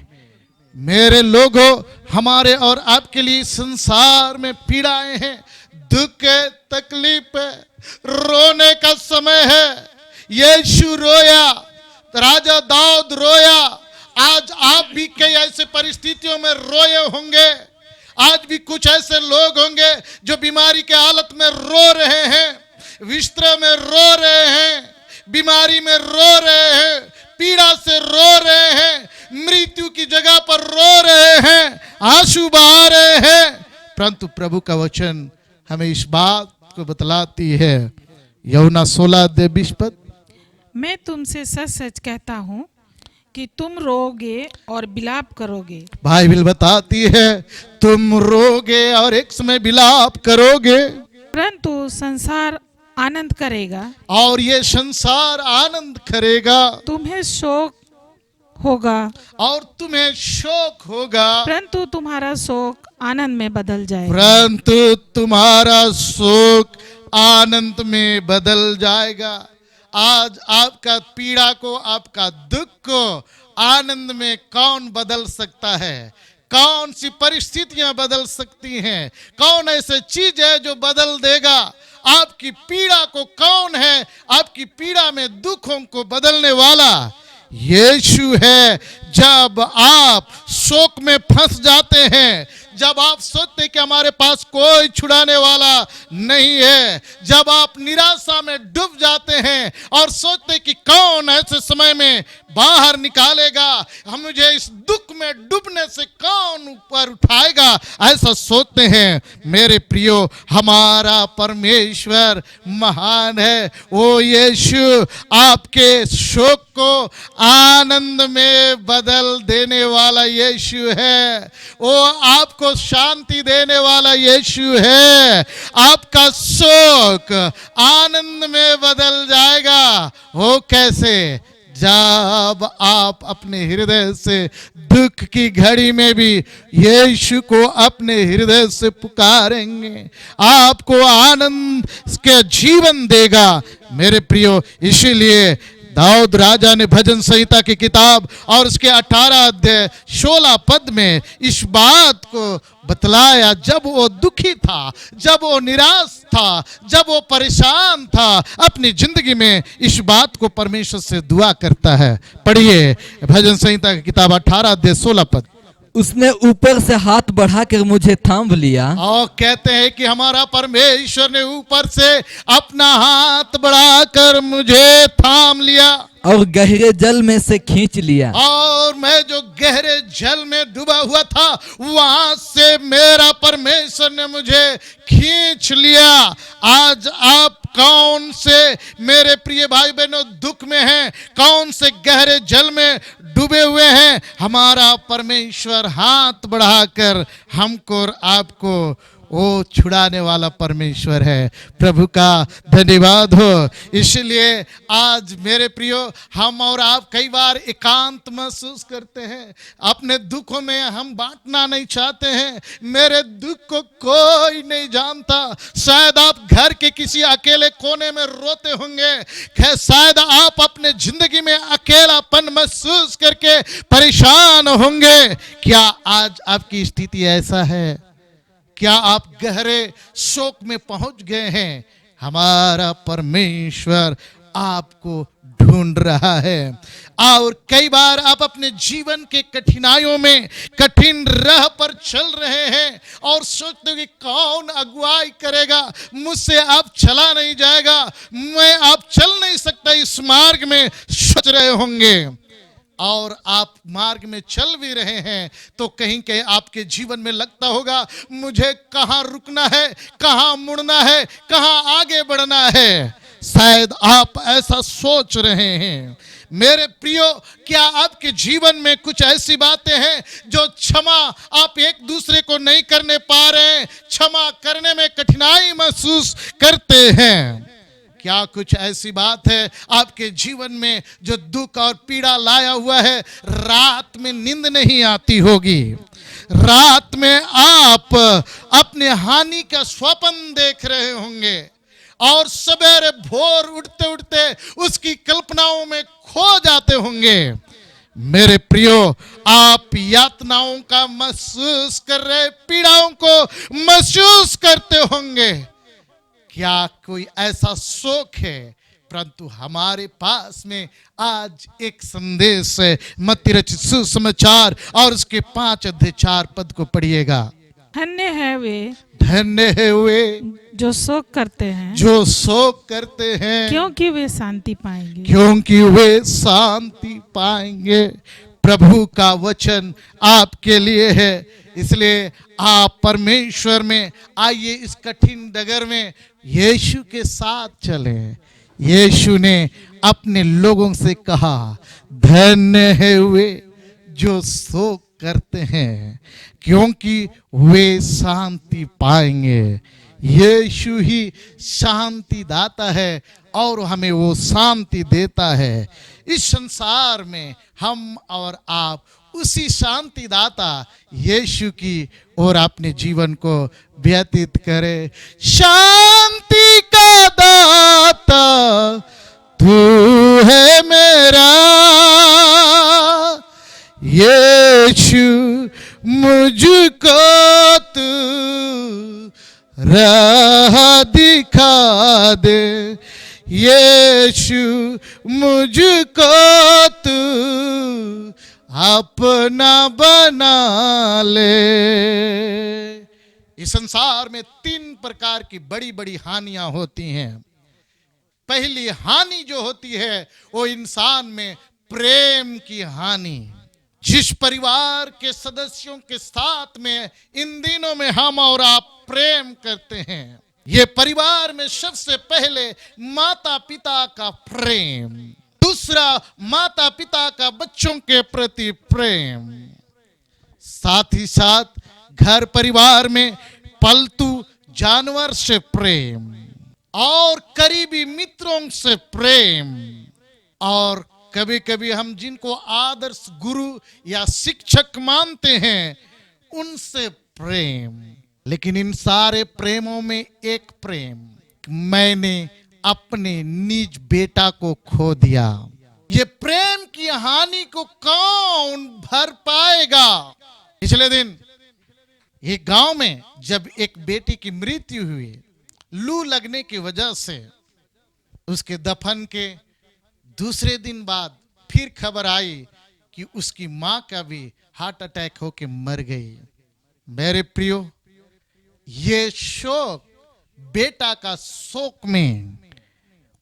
मेरे लोगों, हमारे और आपके लिए संसार में पीड़ाएं हैं, दुख है, तकलीफ है, रोने का समय है। यीशु रोया, राजा दाऊद रोया। आज आप भी कई ऐसे परिस्थितियों में रोए होंगे। आज भी कुछ ऐसे लोग होंगे जो बीमारी के हालत में रो रहे हैं, विस्त्र में रो रहे हैं, बीमारी में रो रहे हैं, पीड़ा से रो रहे हैं, मृत्यु की जगह पर रो रहे हैं, आंसू बहा रहे हैं। परंतु प्रभु का वचन हमें इस बात को बतलाती है। यूहन्ना 16:20
मैं तुमसे सच सच कहता हूँ कि तुम रोगे और विलाप करोगे।
बाइबल बताती है तुम रोगे और एक समय विलाप करोगे,
परंतु संसार आनंद करेगा।
और ये संसार आनंद करेगा।
तुम्हें शोक होगा
और तुम्हें शोक होगा,
परंतु तुम्हारा शोक आनंद में बदल जाएगा।
परंतु तुम्हारा शोक आनंद में बदल जाएगा। आज आपका पीड़ा को, आपका दुख को आनंद में कौन बदल सकता है? कौन सी परिस्थितियां बदल सकती हैं? कौन ऐसी चीज है जो बदल देगा आपकी पीड़ा को? कौन है आपकी पीड़ा में दुखों को बदलने वाला? यीशु है। जब आप शोक में फंस जाते हैं, जब आप सोचते हैं कि हमारे पास कोई छुड़ाने वाला नहीं है, जब आप निराशा में डूब जाते हैं और सोचते हैं कि कौन ऐसे समय में बाहर निकालेगा, हम मुझे इस दुख में डूबने से कौन ऊपर उठाएगा, ऐसा सोचते हैं। मेरे प्रियो, हमारा परमेश्वर महान है। वो यीशु आपके शोक को आनंद में बदल देने वाला यीशु है। वो आपको शांति देने वाला यीशु है। आपका शोक आनंद में बदल जाएगा। वो कैसे? जब आप अपने हृदय से दुख की घड़ी में भी यीशु को अपने हृदय से पुकारेंगे, आपको आनंद के जीवन देगा। मेरे प्रियो, इसीलिए दाऊद राजा ने भजन संहिता की किताब और उसके 18 अध्याय 16 पद में इस बात को बतलाया। जब वो दुखी था, जब वो निराश था, जब वो परेशान था अपनी जिंदगी में, इस बात को परमेश्वर से दुआ करता है। पढ़िए भजन संहिता की किताब 18 अध्याय 16 पद।
उसने ऊपर से हाथ बढ़ाकर मुझे थाम लिया।
और कहते हैं कि हमारा परमेश्वर ने ऊपर से अपना हाथ बढ़ाकर मुझे थाम लिया
और गहरे जल में से खींच लिया।
और मैं जो गहरे जल में डूबा हुआ था, वहां से मेरा परमेश्वर ने मुझे खींच लिया। आज आप कौन से, मेरे प्रिय भाई बहनों, दुख में हैं? कौन से गहरे जल में डूबे हुए हैं? हमारा परमेश्वर हाथ बढ़ाकर हमको और आपको वो छुड़ाने वाला परमेश्वर है। प्रभु का धन्यवाद हो। इसलिए आज मेरे प्रियो, हम और आप कई बार एकांत महसूस करते हैं। अपने दुखों में हम बांटना नहीं चाहते हैं। मेरे दुख को कोई नहीं जानता। शायद आप घर के किसी अकेले कोने में रोते होंगे। शायद आप अपने जिंदगी में अकेलापन महसूस करके परेशान होंगे। क्या आज आपकी स्थिति ऐसा है? क्या आप गहरे शोक में पहुंच गए हैं? हमारा परमेश्वर आपको ढूंढ रहा है। और कई बार आप अपने जीवन के कठिनाइयों में, कठिन राह पर चल रहे हैं और सोचते हो कि कौन अगुवाई करेगा, मुझसे अब चला नहीं जाएगा, मैं अब चल नहीं सकता इस मार्ग में, सोच रहे होंगे। और आप मार्ग में चल भी रहे हैं तो कहीं कहीं आपके जीवन में लगता होगा, मुझे कहाँ रुकना है, कहाँ मुड़ना है, कहाँ आगे बढ़ना है। शायद आप ऐसा सोच रहे हैं। मेरे प्रियो, क्या आपके जीवन में कुछ ऐसी बातें हैं जो क्षमा आप एक दूसरे को नहीं करने पा रहे हैं, क्षमा करने में कठिनाई महसूस करते हैं? क्या कुछ ऐसी बात है आपके जीवन में जो दुख और पीड़ा लाया हुआ है? रात में नींद नहीं आती होगी, रात में आप अपने हानि का स्वप्न देख रहे होंगे और सवेरे भोर उठते उठते उसकी कल्पनाओं में खो जाते होंगे। मेरे प्रियो, आप यातनाओं का महसूस कर रहे, पीड़ाओं को महसूस करते होंगे। क्या कोई ऐसा शोक है? परंतु हमारे पास में आज एक संदेश है, मत्ती रचित सुसमाचार और उसके 5 अध्याय 4 पद को पढ़िएगा।
धन्य है वे
धन्य है वे
जो शोक करते हैं,
जो शोक करते हैं,
क्योंकि वे शांति पाएंगे।
क्योंकि वे शांति पाएंगे। प्रभु का वचन आपके लिए है, इसलिए आप परमेश्वर में आइए, इस कठिन डगर में यीशु के साथ चलें। यीशु ने अपने लोगों से कहा, धन्य है वे जो शोक करते हैं, क्योंकि वे शांति पाएंगे। यीशु ही शांति दाता है और हमें वो शांति देता है। इस संसार में हम और आप उसी शांति दाता यीशु की ओर अपने जीवन को व्यतीत करें। शांति का दाता तू है मेरा यीशु, मुझको तू राह दिखा दे। यीशु मुझको तू अपना बना ले। इस संसार में 3 प्रकार की बड़ी बड़ी हानियां होती हैं। पहली हानि जो होती है वो इंसान में प्रेम की हानि। जिस परिवार के सदस्यों के साथ में इन दिनों में हम और आप प्रेम करते हैं, ये परिवार में सबसे पहले माता पिता का प्रेम, दूसरा माता पिता का बच्चों के प्रति प्रेम, साथ ही साथ घर परिवार में पालतू जानवर से प्रेम और करीबी मित्रों से प्रेम, और कभी कभी हम जिनको आदर्श गुरु या शिक्षक मानते हैं उनसे प्रेम। लेकिन इन सारे प्रेमों में एक प्रेम, मैंने अपने निज बेटा को खो दिया। ये प्रेम की हानि को कौन भर पाएगा? पिछले दिन एक गांव में जब एक बेटी की मृत्यु हुई लू लगने की वजह से, उसके दफन के दूसरे दिन बाद फिर खबर आई कि उसकी मां का भी हार्ट अटैक होके मर गई। मेरे प्रियो, ये शोक, बेटा का शोक में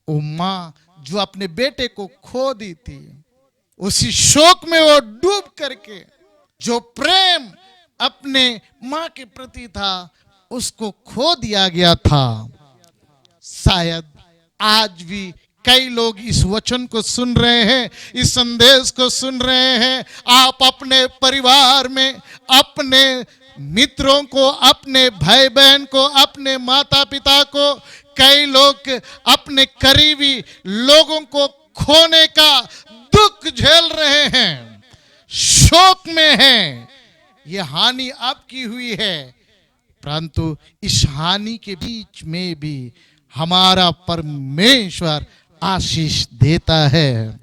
वो मां जो अपने बेटे को खो दी थी, उसी शोक में वो डूब करके जो प्रेम अपने मां के प्रति था उसको खो दिया गया था। शायद आज भी कई लोग इस वचन को सुन रहे हैं, इस संदेश को सुन रहे हैं। आप अपने परिवार में अपने मित्रों को, अपने भाई बहन को, अपने माता पिता को, कई लोग अपने करीबी लोगों को खोने का दुख झेल रहे हैं, शोक में हैं। ये हानि आपकी हुई है, परंतु इस हानि के बीच में भी हमारा परमेश्वर आशीष देता है।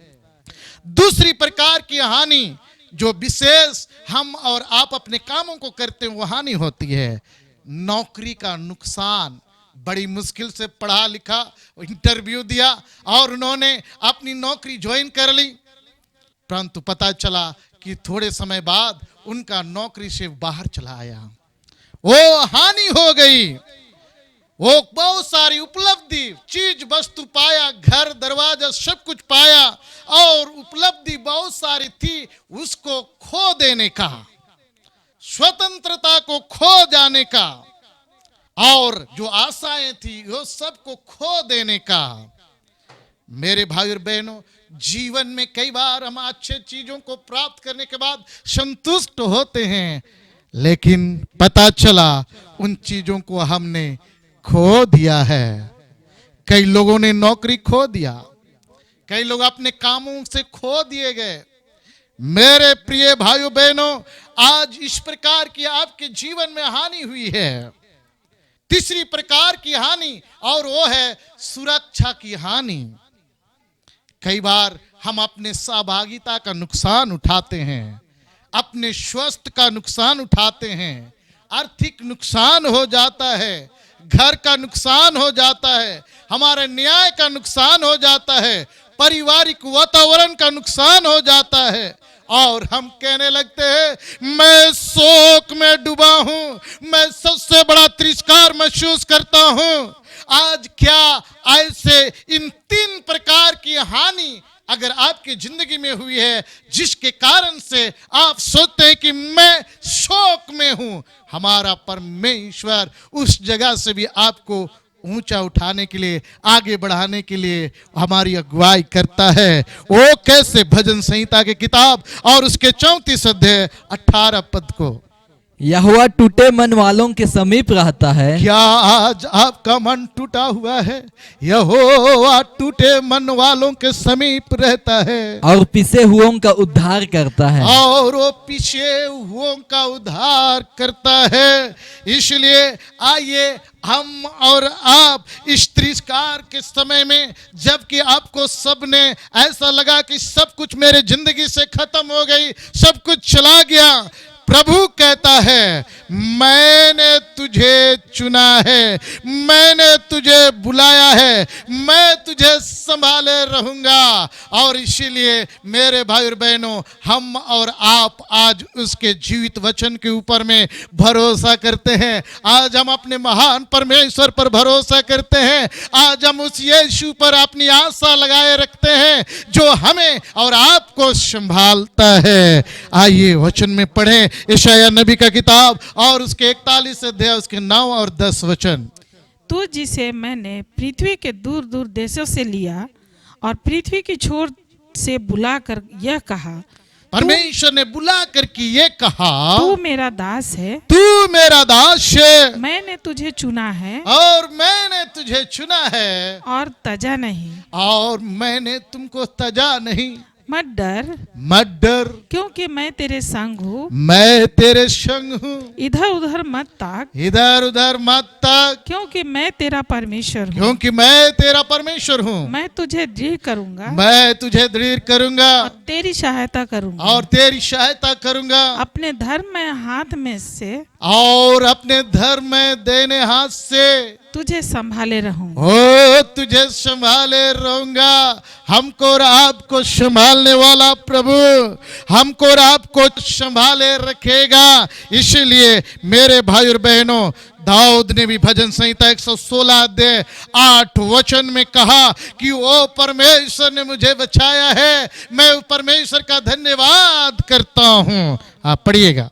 दूसरी प्रकार की हानि जो विशेष हम और आप अपने कामों को करते हैं वो हानि होती है नौकरी का नुकसान। बड़ी मुश्किल से पढ़ा लिखा, इंटरव्यू दिया और उन्होंने अपनी नौकरी ज्वाइन कर ली, परंतु पता चला कि थोड़े समय बाद उनका नौकरी से बाहर चला आया। वो हानि हो गई। वो बहुत सारी उपलब्धि, चीज वस्तु पाया, घर दरवाजा सब कुछ पाया और उपलब्धि बहुत सारी थी, उसको खो देने का, स्वतंत्रता को खो जाने का और जो आशाएं थी वो सबको खो देने का। मेरे भाई और बहनों, जीवन में कई बार हम अच्छे चीजों को प्राप्त करने के बाद संतुष्ट होते हैं, लेकिन पता चला उन चीजों को हमने खो दिया है। कई लोगों ने नौकरी खो दिया, कई लोग अपने कामों से खो दिए गए। मेरे प्रिय भाइयों बहनों, आज इस प्रकार की आपके जीवन में हानि हुई है। तीसरी प्रकार की हानि और वो है सुरक्षा की हानि। कई बार हम अपने सहभागिता का नुकसान उठाते हैं, अपने स्वास्थ्य का नुकसान उठाते हैं, आर्थिक नुकसान हो जाता है, घर का नुकसान हो जाता है, हमारे न्याय का नुकसान हो जाता है, पारिवारिक वातावरण का नुकसान हो जाता है और हम कहने लगते हैं मैं शोक में डूबा हूं, मैं सबसे बड़ा तिरस्कार महसूस करता हूं। आज क्या ऐसे इन 3 प्रकार की हानि अगर आपकी जिंदगी में हुई है जिसके कारण से आप सोचते हैं कि मैं शोक में हूं, हमारा परमेश्वर उस जगह से भी आपको ऊंचा उठाने के लिए, आगे बढ़ाने के लिए हमारी अगुवाई करता है। वो कैसे? भजन संहिता की किताब और उसके 34 अध्याय 18 पद को,
यहोवा टूटे मन वालों के समीप रहता है।
क्या आज आपका मन टूटा हुआ है? यहोवा टूटे मन वालों के समीप रहता है
और पिसे हुओं का उद्धार करता है।
और वो पीछे हुओं का उद्धार करता है। इसलिए आइए हम और आप इस तिरस्कार के समय में, जबकि आपको सबने ऐसा लगा कि सब कुछ मेरे जिंदगी से खत्म हो गई, सब कुछ चला गया, प्रभु कहता है मैंने तुझे चुना है, मैंने तुझे बुलाया है, मैं तुझे संभाले रहूंगा। और इसीलिए मेरे भाई और बहनों, हम और आप आज उसके जीवित वचन के ऊपर में भरोसा करते हैं। आज हम अपने महान परमेश्वर पर भरोसा करते हैं। आज हम उस यीशु पर अपनी आशा लगाए रखते हैं जो हमें और आपको संभालता है। आइए वचन में पढ़ें यशायाह नबी का किताब और उसके 41 अध्याय उसके 9 और 10 वचन।
तू जिसे मैंने पृथ्वी के दूर दूर देशों से लिया और पृथ्वी की छोर से बुलाकर यह कहा,
परमेश्वर ने बुला करके ये कहा,
तू मेरा दास है,
तू मेरा दास है,
मैंने तुझे चुना है
और मैंने तुझे चुना है,
और तजा नहीं।
और मैंने तुमको तजा नहीं।
मत डर,
मत डर,
क्योंकि मैं तेरे संग हूँ।
मैं तेरे संग हूँ।
इधर उधर मत ताक,
इधर उधर मत ताक,
क्योंकि मैं तेरा परमेश्वर हूँ।
क्योंकि मैं तेरा परमेश्वर हूँ।
मैं तुझे दृढ़ करूंगा
मैं तुझे दृढ़ करूंगा
और तेरी सहायता करूंगा।
और तेरी सहायता करूंगा
अपने धर्म में हाथ में से
और अपने धर्म में देने हाथ से
तुझे संभाले रहूंगा।
ओ तुझे संभाले रहूंगा। हमको और आपको संभालने वाला प्रभु हमको और आपको संभाले रखेगा। इसलिए मेरे भाई और बहनों, दाऊद ने भी भजन संहिता 116 अध्याय 8 वचन में कहा कि ओ परमेश्वर ने मुझे बचाया है, मैं परमेश्वर का धन्यवाद करता हूँ। आप पढ़िएगा,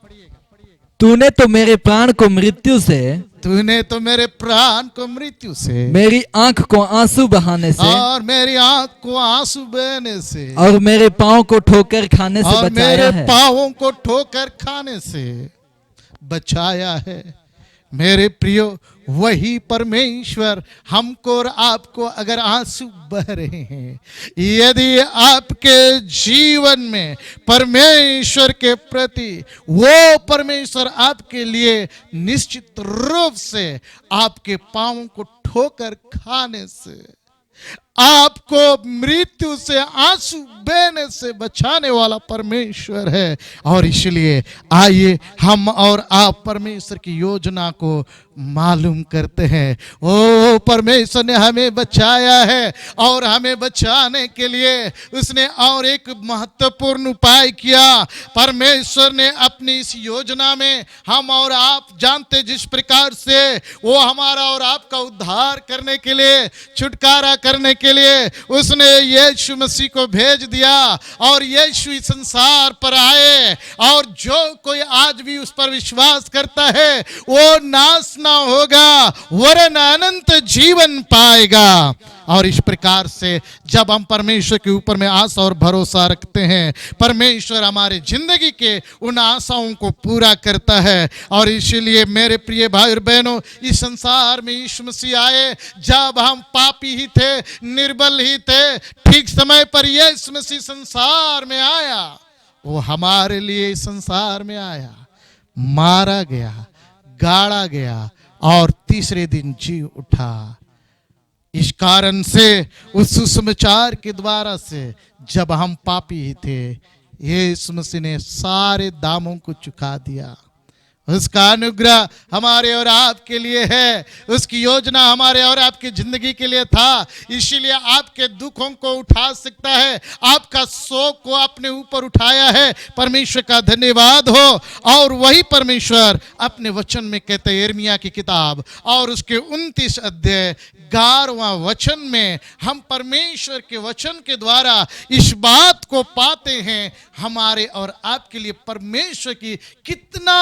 तूने तो मेरे प्राण को मृत्यु से,
तूने तो मेरे प्राण को मृत्यु से,
मेरी आंख को आंसू बहाने से
और मेरी आंख को आंसू बहने से,
और मेरे पाँव को ठोकर खाने से
और
बचाया
मेरे
है।
पाँवों को ठोकर खाने से बचाया है। मेरे प्रियो, वही परमेश्वर हमको और आपको अगर आंसू बह रहे हैं, यदि आपके जीवन में परमेश्वर के प्रति वो परमेश्वर आपके लिए निश्चित रूप से आपके पांवों को ठोकर खाने से, आपको मृत्यु से, आंसू बहने से बचाने वाला परमेश्वर है। और इसलिए आइए हम और आप परमेश्वर की योजना को मालूम करते हैं। ओ परमेश्वर ने हमें बचाया है और हमें बचाने के लिए उसने और एक महत्वपूर्ण उपाय किया। परमेश्वर ने अपनी इस योजना में हम और आप जानते जिस प्रकार से वो हमारा और आपका उद्धार करने के लिए, छुटकारा करने के लिए उसने यीशु मसीह को भेज दिया और यीशु इस संसार पर आए, और जो कोई आज भी उस पर विश्वास करता है वो नाश ना होगा वरन अनंत जीवन पाएगा। और इस प्रकार से जब हम परमेश्वर के ऊपर में आशा और भरोसा रखते हैं, परमेश्वर हमारे जिंदगी के उन आशाओं को पूरा करता है। और इसीलिए मेरे प्रिय भाई और बहनों, इस संसार में यीशु मसीह आए जब हम पापी ही थे, निर्बल ही थे, ठीक समय पर यीशु मसीह संसार में आया। वो हमारे लिए इस संसार में आया, मारा गया, गाड़ा गया और तीसरे दिन जी उठा। इस कारण से उस सुसमाचार के द्वारा से जब हम पापी ही थे, यीशु मसीह ने सारे दामों को चुका दिया। उसका अनुग्रह हमारे और आपके लिए है, उसकी योजना हमारे और आपकी जिंदगी के लिए था। इसीलिए आपके दुखों को उठा सकता है, आपका शोक को अपने ऊपर उठाया है। परमेश्वर का धन्यवाद हो। और वही परमेश्वर अपने वचन में कहते हैं, यिर्मयाह की किताब और उसके 29 अध्याय 11वां वचन में हम परमेश्वर के वचन के द्वारा इस बात को पाते हैं, हमारे और आपके लिए परमेश्वर की कितना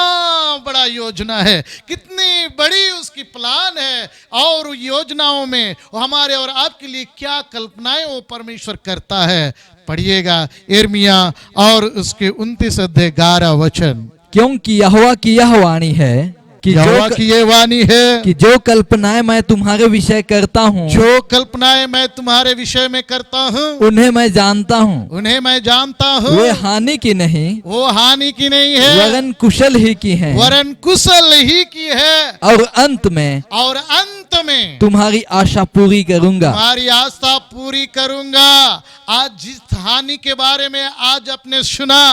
बड़ा योजना है, कितनी बड़ी उसकी प्लान है। और योजनाओं में हमारे और आपके लिए क्या कल्पनाएं वो परमेश्वर करता है। पढ़िएगा यिर्मयाह और उसके 29 अध्याय 11 वचन।
क्योंकि यहोवा की यह वाणी है कि
यहोवा की ये वाणी है
कि जो कल्पनाएं मैं तुम्हारे विषय करता हूँ,
जो कल्पनाएं मैं तुम्हारे विषय में करता हूँ,
उन्हें मैं जानता हूँ।
उन्हें मैं जानता हूँ।
वे हानि की नहीं,
वो हानि की नहीं है,
वरन कुशल ही की है।
वरन कुशल ही की है।
और अंत में तुम्हारी आशा पूरी करूंगा।
तुम्हारी आशा पूरी करूंगा। आज जिस हानि के बारे में आज आपने सुना,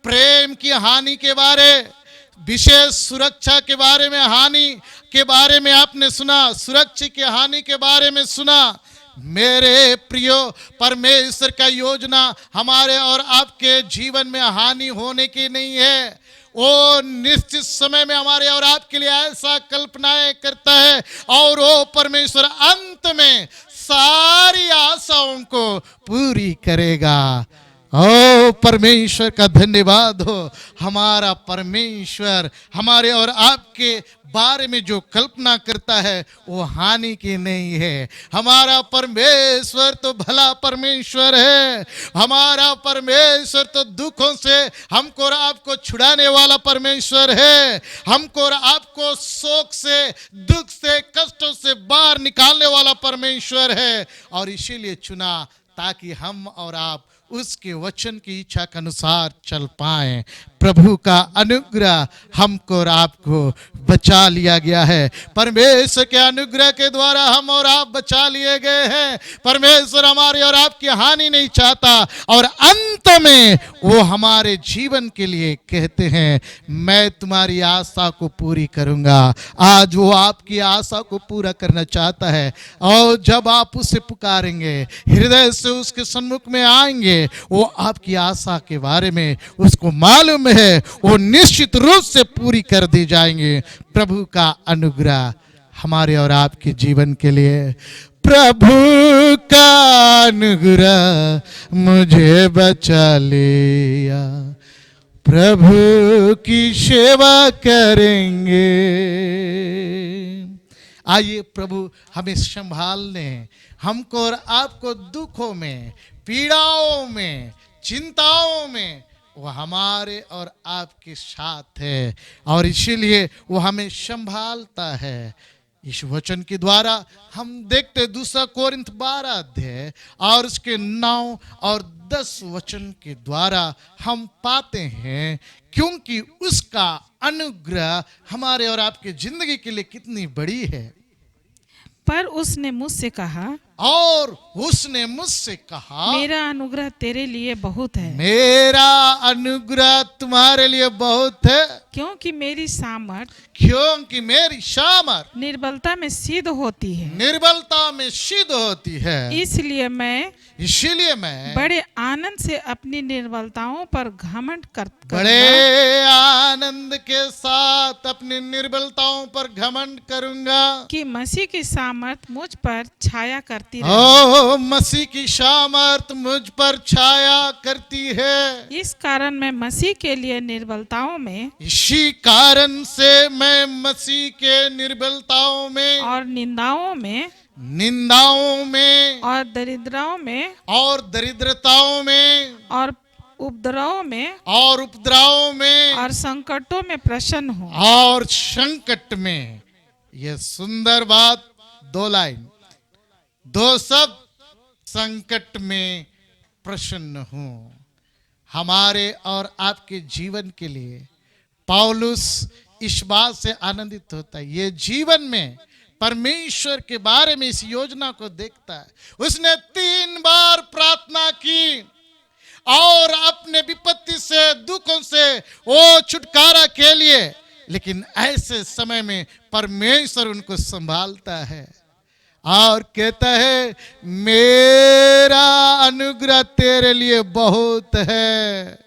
प्रेम की हानि के बारे, विशेष सुरक्षा के बारे में हानि के बारे में आपने सुना, सुरक्षा की हानि के बारे में सुना। मेरे प्रियो, परमेश्वर का योजना हमारे और आपके जीवन में हानि होने की नहीं है। वो निश्चित समय में हमारे और आपके लिए ऐसा कल्पनाएं करता है और वो परमेश्वर अंत में सारी आशाओं को पूरी करेगा। ओ परमेश्वर का धन्यवाद हो। हमारा परमेश्वर हमारे और आपके बारे में जो कल्पना करता है वो हानि की नहीं है। हमारा परमेश्वर तो भला परमेश्वर है। हमारा परमेश्वर तो दुखों से हमको और आपको छुड़ाने वाला परमेश्वर है। हमको और आपको शोक से, दुख से, कष्टों से बाहर निकालने वाला परमेश्वर है। और इसीलिए चुना ताकि हम और आप उसके वचन की इच्छा के अनुसार चल पाएं। प्रभु का अनुग्रह हमको और आपको बचा लिया गया है। परमेश्वर के अनुग्रह के द्वारा हम और आप बचा लिए गए हैं। परमेश्वर हमारी और आपकी हानि नहीं चाहता। और अंत में वो हमारे जीवन के लिए कहते हैं, मैं तुम्हारी आशा को पूरी करूंगा। आज वो आपकी आशा को पूरा करना चाहता है। और जब आप उसे पुकारेंगे, हृदय से उसके सम्मुख में आएंगे, वो आपकी आशा के बारे में उसको मालूम है, वो निश्चित रूप से पूरी कर दी जाएंगे। प्रभु का अनुग्रह हमारे और आपके जीवन के लिए। प्रभु का अनुग्रह मुझे बचा लिया, प्रभु की सेवा करेंगे। आइए प्रभु हमें संभालने, हमको और आपको दुखों में, पीड़ाओं में, चिंताओं में वो हमारे और आपके साथ है। और इसीलिए वो हमें संभालता है। इस वचन के द्वारा हम देखते 2 कोरिन्थ 12 अध्याय और उसके 9 और 10 वचन के द्वारा हम पाते हैं, क्योंकि उसका अनुग्रह हमारे और आपके जिंदगी के लिए कितनी बड़ी है।
पर उसने मुझसे कहा,
और उसने मुझसे कहा,
मेरा अनुग्रह तेरे लिए बहुत है,
मेरा अनुग्रह तुम्हारे लिए बहुत है,
क्योंकि मेरी सामर्थ निर्बलता में सिद्ध होती है।
निर्बलता में सिद्ध होती है।
इसीलिए मैं
बड़े
आनंद से अपनी निर्बलताओं पर घमंड
बड़े आनंद के साथ अपनी निर्बलताओं पर घमंड करूंगा
कि मसीह की सामर्थ मुझ पर छाया करती रहे।
ओ मसीह की सामर्थ मुझ पर छाया करती है।
इस कारण मैं मसीह के लिए निर्बलताओं में,
इसी कारण से मैं मसीह के निर्बलताओं में
और निंदाओं में और
दरिद्रताओं में
और उपद्रवों में और संकटों में प्रसन्न हूँ।
और संकट में, यह सुंदर बात, 2 लाइन, 2 शब्द, संकट में प्रसन्न हूँ। हमारे और आपके जीवन के लिए पौलुस इस बात से आनंदित होता है, ये जीवन में परमेश्वर के बारे में इस योजना को देखता है। उसने 3 बार प्रार्थना की और अपने विपत्ति से, दुखों से वो छुटकारा के लिए, लेकिन ऐसे समय में परमेश्वर उनको संभालता है और कहता है मेरा अनुग्रह तेरे लिए बहुत है।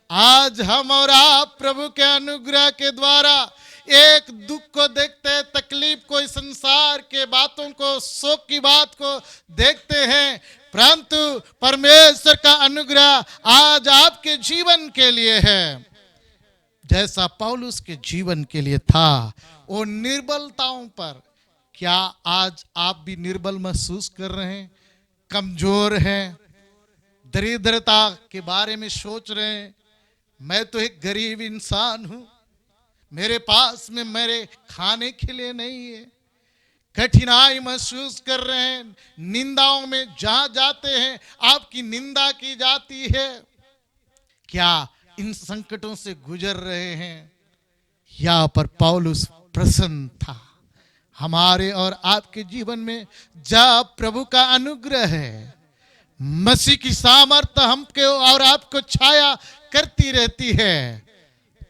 आज हम और आप प्रभु के अनुग्रह के द्वारा एक दुख को देखते हैं, तकलीफ को, इस संसार के बातों को, शोक की बात को देखते हैं, परंतु परमेश्वर का अनुग्रह आज आपके जीवन के लिए है। जैसा पौलुस के जीवन के लिए था, वो निर्बलताओं पर, क्या आज आप भी निर्बल महसूस कर रहे हैं, कमजोर हैं, दरिद्रता के बारे में सोच रहे हैं? मैं तो एक गरीब इंसान हूं, मेरे पास में मेरे खाने के लिए नहीं है। कठिनाई महसूस कर रहे हैं, निंदाओं में जहां जाते हैं आपकी निंदा की जाती है। क्या इन संकटों से गुजर रहे हैं? यहाँ पर पौलुस प्रसन्न था। हमारे और आपके जीवन में जब प्रभु का अनुग्रह है, मसीह की सामर्थ हमके और आपको छाया करती रहती है,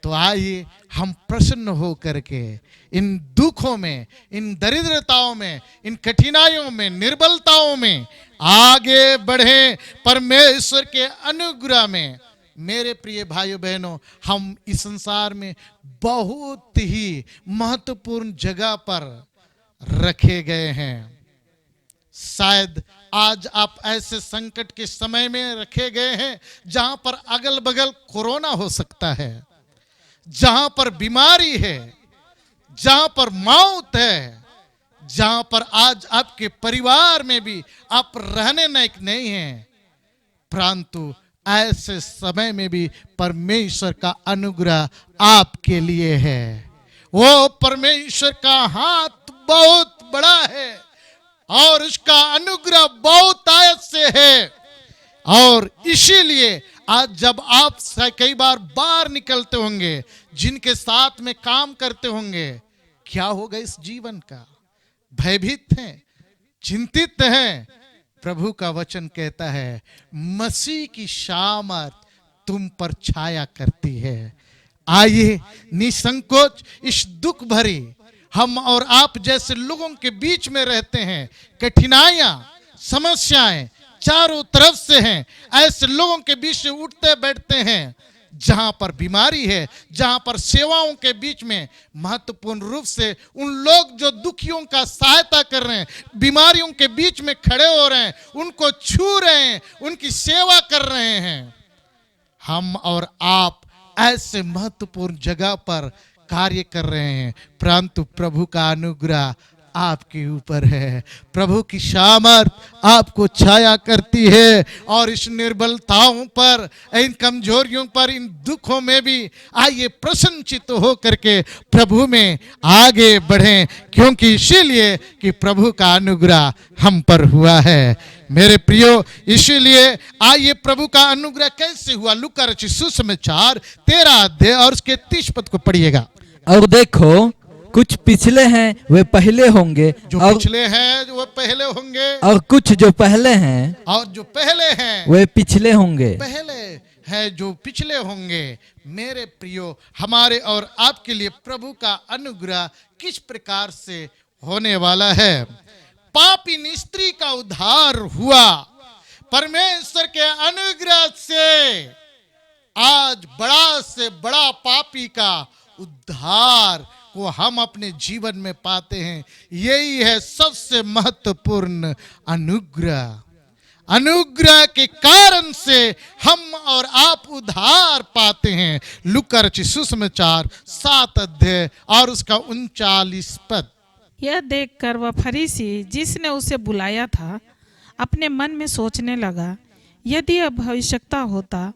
तो आइए हम प्रसन्न हो करके इन दुखों में, इन दरिद्रताओं में, इन कठिनाइयों में, निर्बलताओं में आगे बढ़े परमेश्वर के अनुग्रह में। मेरे प्रिय भाइयों बहनों, हम इस संसार में बहुत ही महत्वपूर्ण जगह पर रखे गए हैं। शायद आज आप ऐसे संकट के समय में रखे गए हैं जहां पर अगल बगल कोरोना हो सकता है, जहां पर बीमारी है, जहां पर मौत है, जहां पर आज आपके परिवार में भी आप रहने लायक नहीं हैं, परंतु ऐसे समय में भी परमेश्वर का अनुग्रह आपके लिए है। वो परमेश्वर का हाथ बहुत बड़ा है और उसका अनुग्रह बहुत आयत से है। और इसीलिए आज जब आप कई बार बाहर निकलते होंगे, जिनके साथ में काम करते होंगे, क्या होगा इस जीवन का? भयभीत हैं, चिंतित हैं। प्रभु का वचन कहता है मसीह की सामर्थ तुम पर छाया करती है। आइए निसंकोच इस दुख भरी, हम और आप जैसे लोगों के बीच में रहते हैं, कठिनाइयां, समस्याएं चारों तरफ से हैं, ऐसे लोगों के बीच से उठते बैठते हैं। जहां पर बीमारी है, जहां पर सेवाओं के बीच में महत्वपूर्ण रूप से उन लोग जो दुखियों का सहायता कर रहे हैं, बीमारियों के बीच में खड़े हो रहे हैं, उनको छू रहे हैं, उनकी सेवा कर रहे हैं। हम और आप ऐसे महत्वपूर्ण जगह पर कार्य कर रहे हैं, परंतु प्रभु का अनुग्रह आपके ऊपर है। प्रभु की सामर्थ आपको छाया करती है और इस निर्बलताओं पर, इन कमजोरियों पर, इन दुखों में भी आइए प्रसन्नचित्त हो करके प्रभु में आगे बढ़ें, क्योंकि इसीलिए कि प्रभु का अनुग्रह हम पर हुआ है। मेरे प्रियो, इसीलिए आइए प्रभु का अनुग्रह कैसे हुआ, लूका रचित सुसमाचार 13 अध्याय और उसके 30 पद को पढ़िएगा।
और देखो, कुछ पिछले हैं वे पहले होंगे,
जो
और
पिछले हैं वो पहले होंगे,
और कुछ जो पहले हैं
और जो पहले हैं
वे पिछले होंगे।
पहले है जो पिछले होंगे। मेरे प्रियो, हमारे और आपके लिए प्रभु का अनुग्रह किस प्रकार से होने वाला है? पापी स्त्री का उद्धार हुआ परमेश्वर के अनुग्रह से। आज बड़ा से बड़ा पापी का उद्धार को हम अपने जीवन में पाते हैं। यही है सबसे महत्वपूर्ण अनुग्रह। अनुग्रह के कारण से हम और आप उद्धार पाते हैं। लूका रचित सुसमाचार 7 अध्याय और उसका 39 पद।
यह देखकर वह फरीसी जिसने उसे बुलाया था अपने मन में सोचने लगा, यदि अब आवश्यकता होता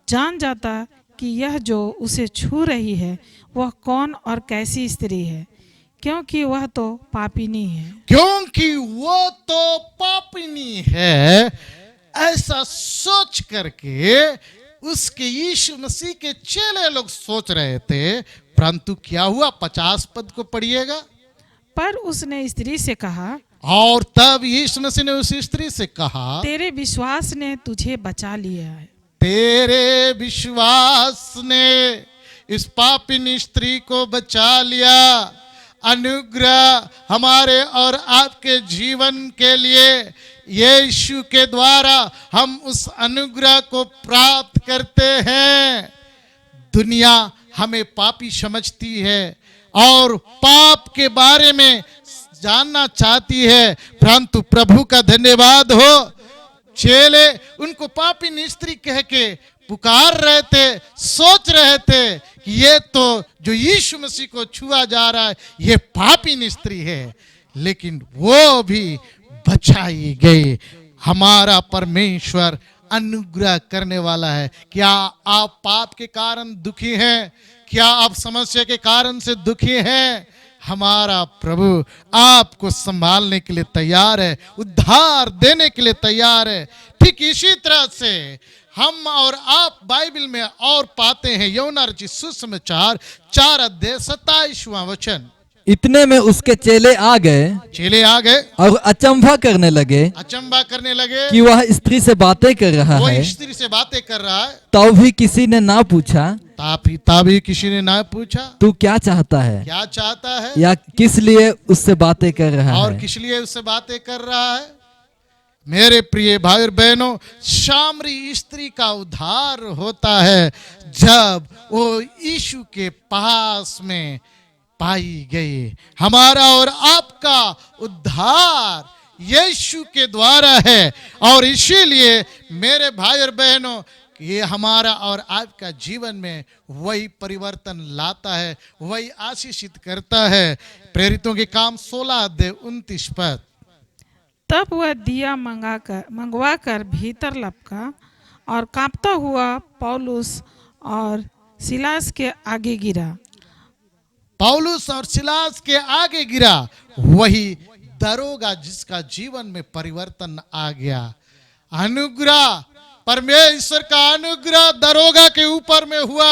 जान जाता कि यह जो उसे छू रही है वह कौन और कैसी स्त्री है, क्योंकि वह तो पापिनी है।
क्योंकि वो तो पापिनी है, ऐसा सोच करके उसके यीशु मसीह के चेले लोग सोच रहे थे। परंतु क्या हुआ? 50 पद को पढ़िएगा।
पर उसने स्त्री से कहा,
और तब यीशु मसीह ने उस स्त्री से कहा,
तेरे विश्वास ने तुझे बचा लिया है।
तेरे विश्वास ने इस पापिन स्त्री को बचा लिया। अनुग्रह हमारे और आपके जीवन के लिए यीशु के द्वारा हम उस अनुग्रह को प्राप्त करते हैं। दुनिया हमें पापी समझती है और पाप के बारे में जानना चाहती है, परंतु प्रभु का धन्यवाद हो, चेले उनको पापी स्त्री कह के पुकार रहे थे, सोच रहे थे कि ये तो जो यीशु मसीह को छुआ जा रहा है ये पापी स्त्री है, लेकिन वो भी बचाई गई। हमारा परमेश्वर अनुग्रह करने वाला है। क्या आप पाप के कारण दुखी हैं? क्या आप समस्या के कारण से दुखी हैं? हमारा प्रभु आपको संभालने के लिए तैयार है, उद्धार देने के लिए तैयार है। ठीक इसी तरह से हम और आप बाइबल में और पाते हैं, यूहन्ना रचित सुसमाचार 4 अध्याय 27वां वचन।
इतने में उसके चेले आ गए
चेले आ गए
और अचंभा करने लगे
अचंबा करने लगे
कि वह स्त्री से बातें कर रहा
वो
है।
स्त्री से बातें कर रहा है।
तो भी किसी ने ना पूछा,
तभी किसी ने ना पूछा
तू क्या चाहता है,
क्या चाहता है
या किस लिए उससे बातें कर रहा
और
है।
किस लिए उससे बातें कर रहा है। मेरे प्रिय भाई और बहनों, सामरी स्त्री का उद्धार होता है जब वो यीशु के पास में पाई गई। हमारा और आपका उद्धार यीशु के द्वारा है और इसीलिए मेरे भाई और बहनों, ये हमारा और आपका जीवन में वही परिवर्तन लाता है, वही आशीषित करता है। प्रेरितों के काम 16 अध्याय 29 पद।
तब वह दिया मंगवा कर भीतर लपका और कांपता हुआ पौलुस और सिलास के आगे गिरा।
पौलुस और सिलास के आगे गिरा, वही दरोगा जिसका जीवन में परिवर्तन आ गया। अनुग्रह, परमेश्वर का अनुग्रह दरोगा के ऊपर में हुआ।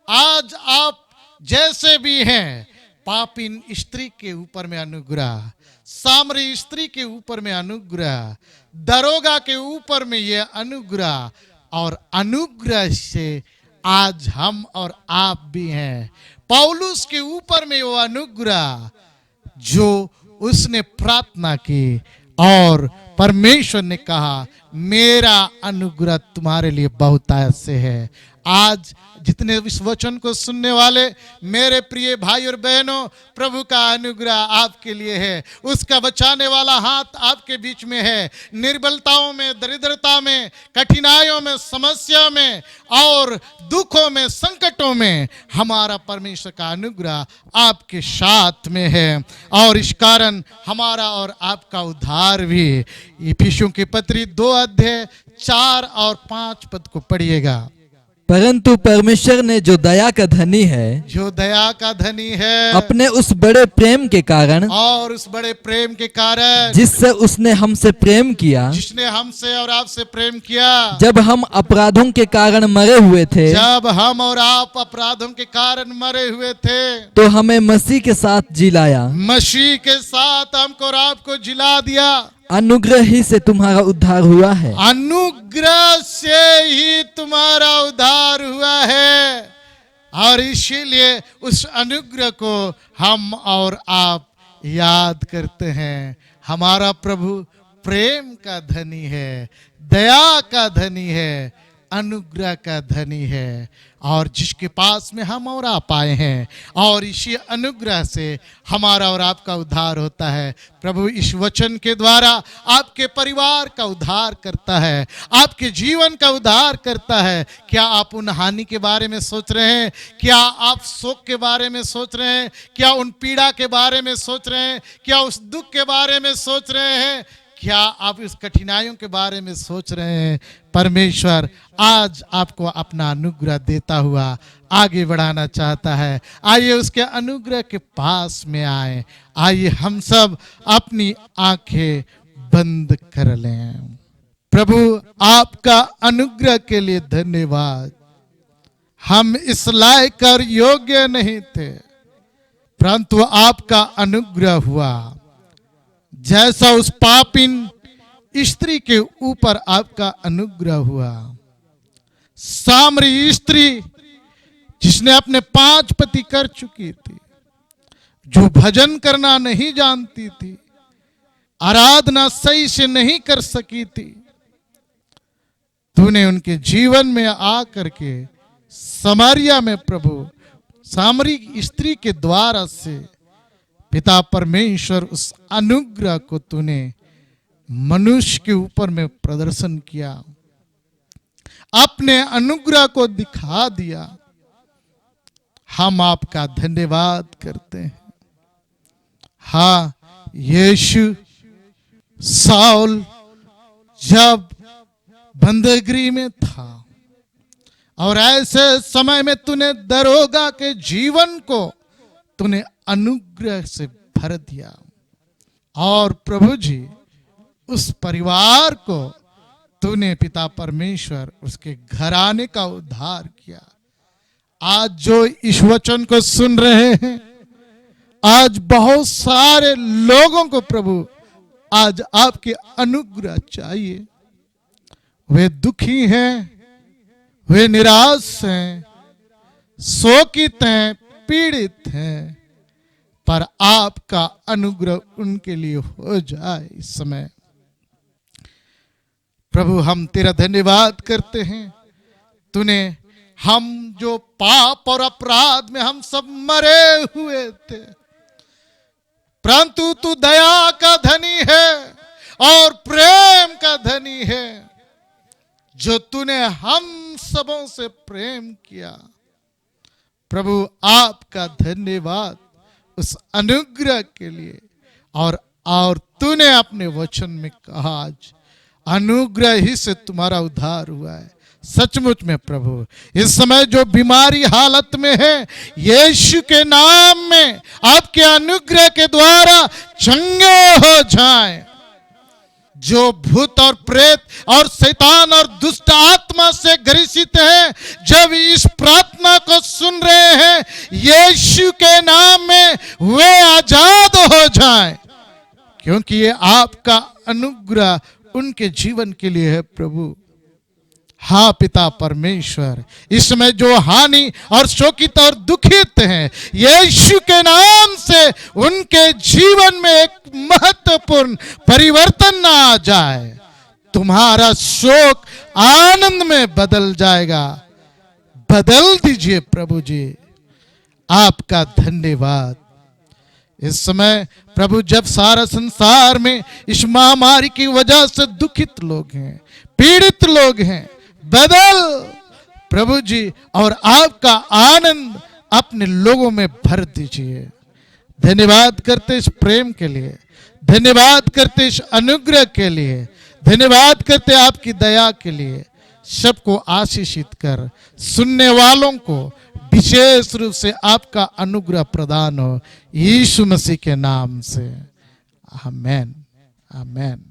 आज आप जैसे भी हैं, पापिन स्त्री के ऊपर में अनुग्रह, सामरी स्त्री के ऊपर में अनुग्रह, दरोगा के ऊपर में यह अनुग्रह, और अनुग्रह से आज हम और आप भी हैं। पौलुस के ऊपर में वो अनुग्रह जो उसने प्रार्थना की और परमेश्वर ने कहा, मेरा अनुग्रह तुम्हारे लिए बहुतायत से है। आज जितने इस वचन को सुनने वाले मेरे प्रिय भाई और बहनों, प्रभु का अनुग्रह आपके लिए है। उसका बचाने वाला हाथ आपके बीच में है। निर्बलताओं में, दरिद्रता में, कठिनाइयों में, समस्या में और दुखों में, संकटों में हमारा परमेश्वर का अनुग्रह आपके साथ में है और इस कारण हमारा और आपका उद्धार भी। इफिसियों की पत्री 2 अध्याय 4 और 5 पद को पढ़िएगा।
परंतु परमेश्वर ने जो दया का धनी है,
जो दया का धनी है,
अपने उस बड़े प्रेम के कारण
और उस बड़े प्रेम के कारण
जिससे उसने हमसे प्रेम किया,
जिसने हमसे और आपसे प्रेम किया,
जब हम अपराधों के कारण मरे हुए थे,
जब हम और आप अपराधों के कारण मरे हुए थे,
तो हमें मसीह के साथ जिलाया।
मसीह के साथ हमको और आपको जिला दिया।
अनुग्रह ही से तुम्हारा उद्धार हुआ है।
अनुग्रह से ही तुम्हारा उद्धार हुआ है और इसीलिए उस अनुग्रह को हम और आप याद करते हैं। हमारा प्रभु प्रेम का धनी है, दया का धनी है, अनुग्रह का धनी है और जिसके पास में हम और आप आए हैं और इसी अनुग्रह से हमारा और आपका उद्धार होता है। प्रभु इस वचन के द्वारा आपके परिवार का उद्धार करता है, आपके जीवन का उद्धार करता है। क्या आप उन हानि के बारे में सोच रहे हैं? क्या आप शोक के बारे में सोच रहे हैं? क्या उन पीड़ा के बारे में सोच रहे हैं? क्या उस दुख के बारे में सोच रहे हैं? क्या आप इस कठिनाइयों के बारे में सोच रहे हैं? परमेश्वर आज आपको अपना अनुग्रह देता हुआ आगे बढ़ाना चाहता है। आइए उसके अनुग्रह के पास में आए। आइए हम सब अपनी आंखें बंद कर लें। प्रभु आपका अनुग्रह के लिए धन्यवाद। हम इस लायक और योग्य नहीं थे, परंतु आपका अनुग्रह हुआ, जैसा उस पापिन स्त्री के ऊपर आपका अनुग्रह हुआ। सामरी स्त्री जिसने अपने 5 पति कर चुकी थी, जो भजन करना नहीं जानती थी, आराधना सही से नहीं कर सकी थी, तूने उनके जीवन में आकर के समारिया में प्रभु सामरी स्त्री के द्वारा से पिता परमेश्वर उस अनुग्रह को तूने मनुष्य के ऊपर में प्रदर्शन किया, अपने अनुग्रह को दिखा दिया। हम आपका धन्यवाद करते हैं। हाँ, यीशु साउल जब बंदगी में था और ऐसे समय में तूने दरोगा के जीवन को तूने अनुग्रह से भर दिया और प्रभु जी उस परिवार को तूने पिता परमेश्वर उसके घराने का उद्धार किया। आज जो इस वचन को सुन रहे हैं, आज बहुत सारे लोगों को प्रभु आज आपके अनुग्रह चाहिए। वे दुखी हैं, वे निराश हैं, शोकित हैं, पीड़ित हैं, पर आपका अनुग्रह उनके लिए हो जाए इस समय। प्रभु हम तेरा धन्यवाद करते हैं। तूने हम जो पाप और अपराध में हम सब मरे हुए थे, परंतु तू दया का धनी है और प्रेम का धनी है, जो तूने हम सबों से प्रेम किया। प्रभु आपका धन्यवाद उस अनुग्रह के लिए। और तूने अपने वचन में कहा आज अनुग्रह ही से तुम्हारा उद्धार हुआ है। सचमुच में प्रभु इस समय जो बीमारी हालत में है, यीशु के नाम में आपके अनुग्रह के द्वारा चंगे हो जाएं। जो भूत और प्रेत और शैतान और दुष्ट आत्मा से ग्रसित है, जब इस प्रार्थना को सुन रहे हैं, यीशु के नाम में वे आजाद हो जाएं, क्योंकि ये आपका अनुग्रह उनके जीवन के लिए है प्रभु। हाँ पिता परमेश्वर, इस समय जो हानि और शोकित और दुखित हैं, यीशु के नाम से उनके जीवन में एक महत्वपूर्ण परिवर्तन आ जाए। तुम्हारा शोक आनंद में बदल जाएगा। बदल दीजिए प्रभु जी, आपका धन्यवाद। इस समय प्रभु जब सारा संसार में इस महामारी की वजह से दुखित लोग हैं, पीड़ित लोग हैं, बदल प्रभु जी और आपका आनंद अपने लोगों में भर दीजिए। धन्यवाद करते इस प्रेम के लिए, धन्यवाद करते इस अनुग्रह के लिए, धन्यवाद करते आपकी दया के लिए। सबको आशीषित कर, सुनने वालों को विशेष रूप से आपका अनुग्रह प्रदान हो, यीशु मसीह के नाम से। आमेन, आमेन।